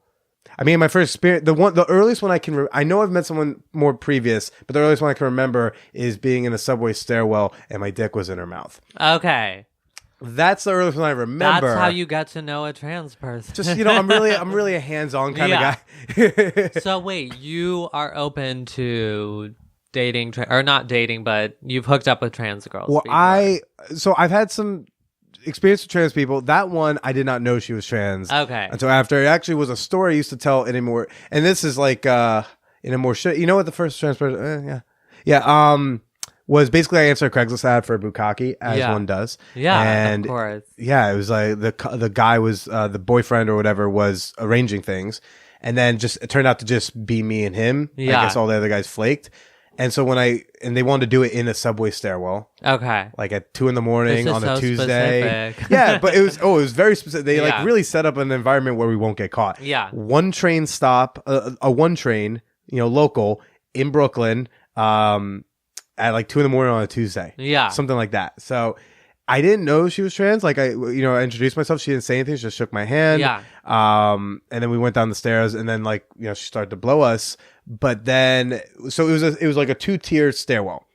I mean, my first experience, the earliest one I can, I know I've met someone more previous, but the earliest one I can remember is being in a subway stairwell and my dick was in her mouth. Okay. That's the earliest one I remember. That's how you get to know a trans person. Just I'm really a hands-on kind Yeah. of guy. So wait, you are open to dating, or not dating, but you've hooked up with trans girls. Well, before. so I've had some experience with trans people. That one I did not know she was trans. Okay. Until after. It actually was a story I used to tell in a more, and this is like in a more shit. You know what the first trans person? Yeah. was basically I answered a Craigslist ad for a bukkake, as one does. Yeah, and of course. yeah, it was like the guy was the boyfriend or whatever was arranging things, and then it turned out to just be me and him. Yeah. I guess all the other guys flaked, and so they wanted to do it in a subway stairwell, Okay. like at 2 a.m. This is on a so Tuesday. specific. Yeah, but it was very specific. They like Yeah. really set up an environment where we won't get caught. Yeah. One train stop, a one train, local in Brooklyn, at like 2 a.m. on a Tuesday. Yeah. Something like that. So I didn't know she was trans. Like I introduced myself. She didn't say anything. She just shook my hand. Yeah. And then we went down the stairs, and then she started to blow us. But then, so it was like a 2-tier stairwell.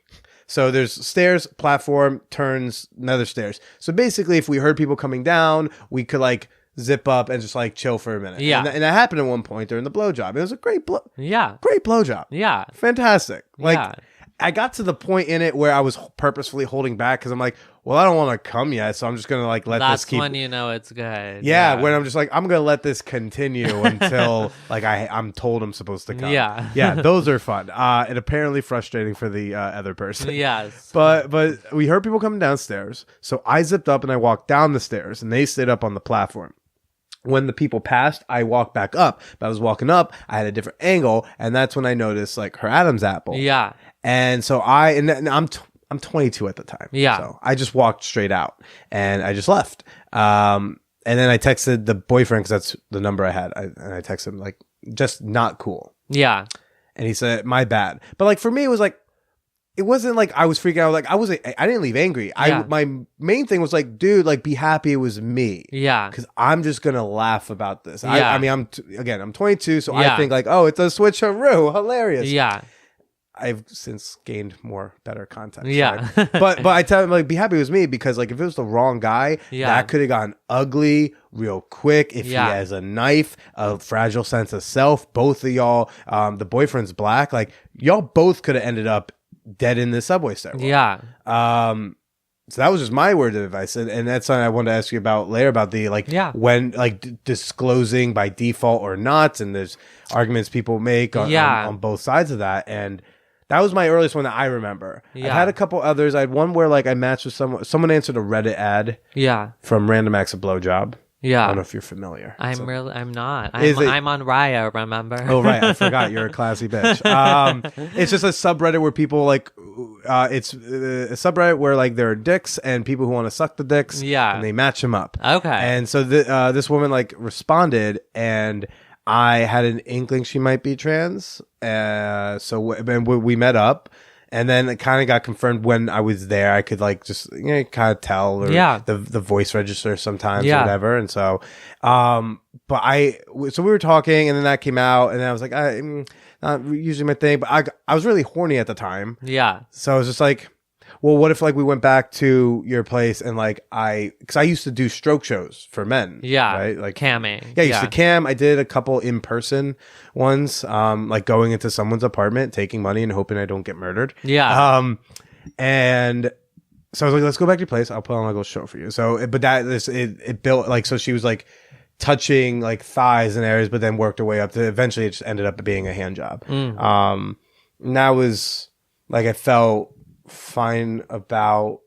So there's stairs, platform, turns, another stairs. So basically, if we heard people coming down, we could like zip up and just like chill for a minute. Yeah. And that happened at one point during the blowjob. It was a great Yeah. blowjob. Yeah. Fantastic. Like Yeah. I got to the point in it where I was purposefully holding back because I'm like, well, I don't want to come yet, so I'm just gonna like let That's this keep. when you know it's good. Yeah, when I'm just like, I'm gonna let this continue until like I'm told I'm supposed to come. Yeah. Yeah, those are fun. And apparently frustrating for the other person. Yes. But we heard people coming downstairs, so I zipped up and I walked down the stairs, and they stayed up on the platform. When the people passed, I walked back up. But I was walking up, I had a different angle, and that's when I noticed like her Adam's apple. Yeah. And so I'm 22 at the time. Yeah. So I just walked straight out and I just left. And then I texted the boyfriend because that's the number I had. And I texted him like, just not cool. Yeah. And he said, my bad. But like for me, it was like, it wasn't like I was freaking out. Like I didn't leave angry. Yeah. My main thing was like, dude, like be happy it was me. Yeah. Because I'm just going to laugh about this. Yeah. I mean, I'm 22. So Yeah. I think like, oh, it's a switcheroo. Hilarious. Yeah. I've since gained better context. Yeah. right? but I tell him like be happy it was me because like if it was the wrong guy, Yeah. that could have gotten ugly real quick. If Yeah. he has a knife, a fragile sense of self, both of y'all, the boyfriend's black, like y'all both could have ended up dead in the subway stairwell. Yeah. So that was just my word of advice, and that's something I wanted to ask you about later about the like Yeah. when like disclosing by default or not, and there's arguments people make on both sides of that, and that was my earliest one that I remember. Yeah. I've had a couple others. I had one where like I matched with someone answered a Reddit ad Yeah. from Random Acts of Blowjob. I don't know Yeah. if you're familiar. I'm not. Is it- I'm on Raya, remember? Oh right, I forgot you're a classy bitch. It's just a subreddit where people like, it's a subreddit where like there are dicks and people who want to suck the dicks, Yeah. and they match them up. Okay. And so this woman like responded, and I had an inkling she might be trans. We met up. And then it kind of got confirmed when I was there. I could like just kind of tell, or Yeah. the voice register sometimes, Yeah. or whatever. And so, so we were talking, and then that came out, and then I was like, not usually my thing, but I was really horny at the time, Yeah. so I was just like, well, what if like we went back to your place and like because I used to do stroke shows for men, Yeah. right, like camming. yeah, I used to cam. I did a couple in-person ones, like going into someone's apartment, taking money and hoping I don't get murdered. Yeah. And so I was like, let's go back to your place. I'll put on like a show for you. So, it built like, so she was like touching like thighs and areas, but then worked her way up to eventually it just ended up being a hand job. And that was like, I felt fine about,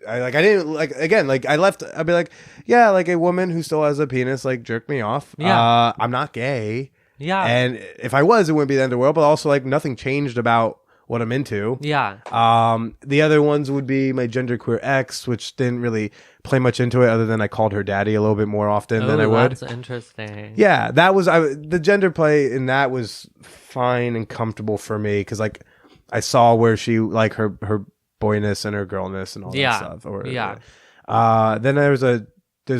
I didn't like, again, like I left, I'd be like, yeah, like a woman who still has a penis, like jerk me off. Yeah. I'm not gay. Yeah. And if I was, it wouldn't be the end of the world, but also like nothing changed about what I'm into. Yeah. The other ones would be my genderqueer ex, which didn't really play much into it other than I called her daddy a little bit more often than I would. That's interesting. Yeah, that was the gender play in that was fine and comfortable for me because like I saw where she like her boyness and her girlness and all that stuff. Then there's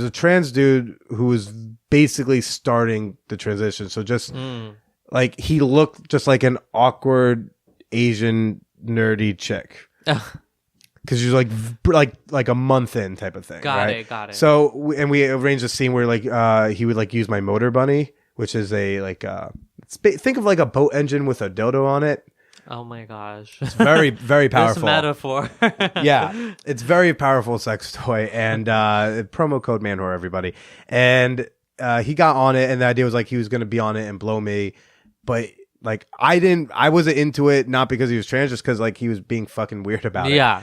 a trans dude who was basically starting the transition. So just like he looked just like an awkward Asian nerdy chick. Because she was like a month in type of thing. Got right? it. So we arranged a scene where like he would like use my motor bunny, which is a like think of like a boat engine with a dildo on it. Oh my gosh. It's very very This powerful. metaphor. Yeah, it's very powerful sex toy, and promo code manwhore everybody. And he got on it, and the idea was like he was going to be on it and blow me, but like I wasn't into it, not because he was trans, just because like he was being fucking weird about it. Yeah.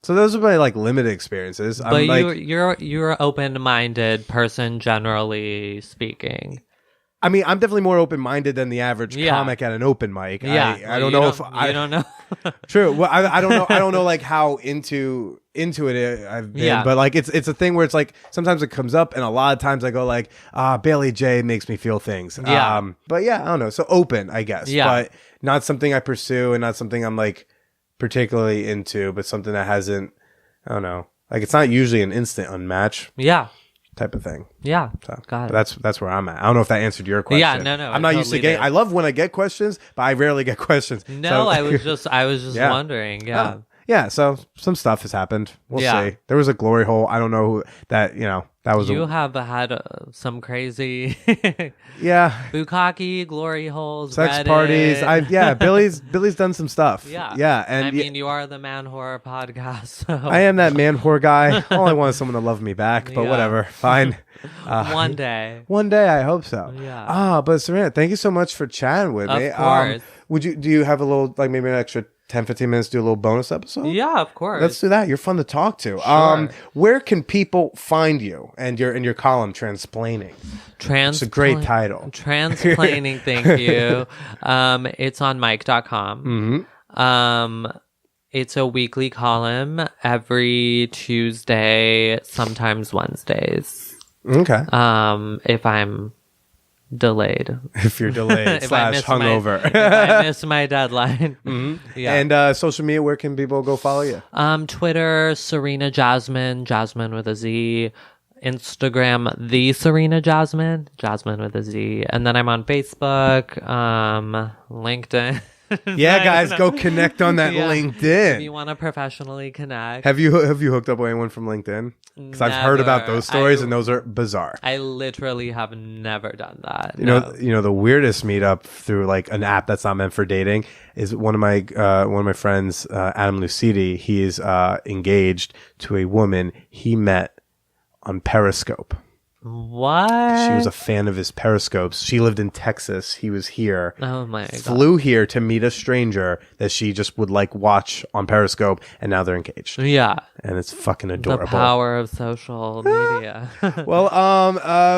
So those are my like limited experiences. But I'm like, you're an open-minded person, generally speaking. I mean, I'm definitely more open-minded than the average Yeah. comic at an open mic. Yeah. I don't know if I don't know. True. Well, I don't know. I don't know like how into it I've been, Yeah. but like it's a thing where it's like sometimes it comes up, and a lot of times I go like, Bailey J makes me feel things. Yeah. But yeah, I don't know. So open, I guess. Yeah. But not something I pursue, and not something I'm like particularly into, but something that hasn't. I don't know. Like it's not usually an instant unmatch Yeah. type of thing. Yeah. So Got it. that's where I'm at. I don't know if that answered your question. Yeah, no, I'm it not used to totally getting. did. I love when I get questions, but I rarely get questions. No, So- I was just Yeah. wondering. Yeah. Oh, yeah, so some stuff has happened. We'll Yeah. see. There was a glory hole. I don't know who that, that was You a, have had some crazy yeah, bukkake, glory holes, sex Reddit. parties. Billy's done some stuff. Yeah. Yeah, and I mean, you are the Man Horror podcast. So I am that man whore guy. All I want is someone to love me back, but Yeah. whatever. Fine. one day. One day I hope so. Yeah. But Serena, thank you so much for chatting with Of me. course. Do you have a little, like maybe an extra 10, 15 minutes to do a little bonus episode? Yeah, of course. Let's do that. You're fun to talk to. Sure. Where can people find you and your column Transplaining? It's a great title. Transplaining, thank you. It's on Mike.com. It's a weekly column every Tuesday, sometimes Wednesdays. Okay. If I'm delayed. If you're delayed If I / miss hungover. if I miss my deadline. Yeah. And social media, where can people go follow you? Twitter, Serena Jasmine, Jasmine with a Z. Instagram, the Serena Jasmine, Jasmine with a Z. And then I'm on Facebook, LinkedIn. Yeah, guys, go connect on that Yeah. LinkedIn. If you want to professionally connect. Have you hooked up with anyone from LinkedIn? Because I've heard about Never. those stories, and those are bizarre. I literally have never done that. You know, the weirdest meetup through like an app that's not meant for dating is one of my friends, Adam Lucidi. He is engaged to a woman he met on Periscope. What? She was a fan of his Periscopes. She lived in Texas. He was here. Oh my god. Flew here to meet a stranger that she just would like watch on Periscope, and now they're engaged. Yeah. And it's fucking The adorable. power of social media. Well,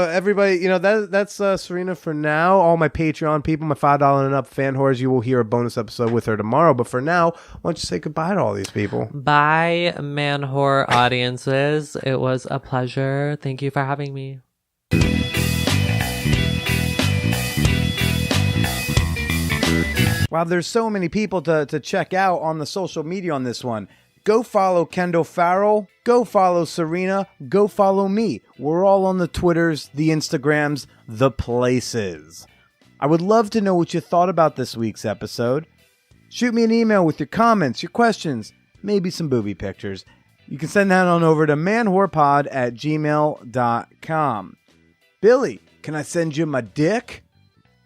everybody, that's Serena for now. All my Patreon people, my $5 and up fan whores, you will hear a bonus episode with her tomorrow. But for now, why don't you say goodbye to all these people? Bye, Man Horror audiences. It was a pleasure. Thank you for having me. Wow, there's so many people to check out on the social media on this one. Go follow Kendall Farrell. Go follow Serena. Go follow me. We're all on the Twitters, the Instagrams, the places. I would love to know what you thought about this week's episode. Shoot me an email with your comments, your questions, maybe some booby pictures. You can send that on over to manwhorepod@gmail.com. Billy, can I send you my dick?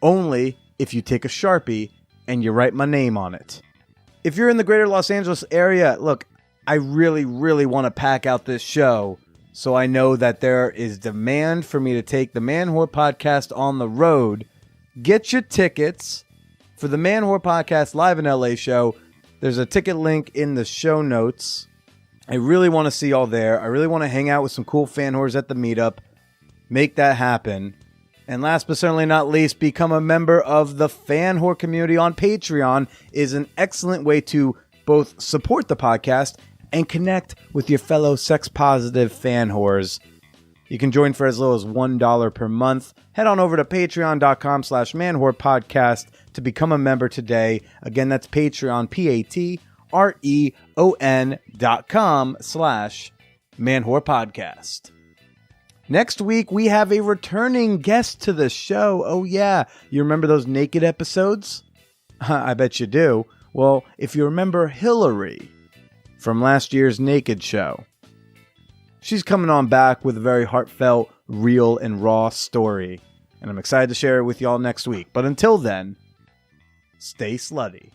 Only if you take a Sharpie and you write my name on it. If you're in the greater Los Angeles area, look, I really, really want to pack out this show, so I know that there is demand for me to take the Man Whore Podcast on the road. Get your tickets for the Man Whore Podcast live in LA show. There's a ticket link in the show notes. I really want to see y'all there. I really want to hang out with some cool fan whores at the meetup. Make that happen. And last but certainly not least, become a member of the fan whore community on Patreon is an excellent way to both support the podcast and connect with your fellow sex-positive fan whores. You can join for as little as $1 per month. Head on over to patreon.com/manwhorepodcast to become a member today. Again, that's Patreon, patreon.com/manwhorepodcast. Next week, we have a returning guest to the show. Oh, yeah. You remember those naked episodes? I bet you do. Well, if you remember Hillary from last year's Naked Show, she's coming on back with a very heartfelt, real, and raw story. And I'm excited to share it with y'all next week. But until then, stay slutty.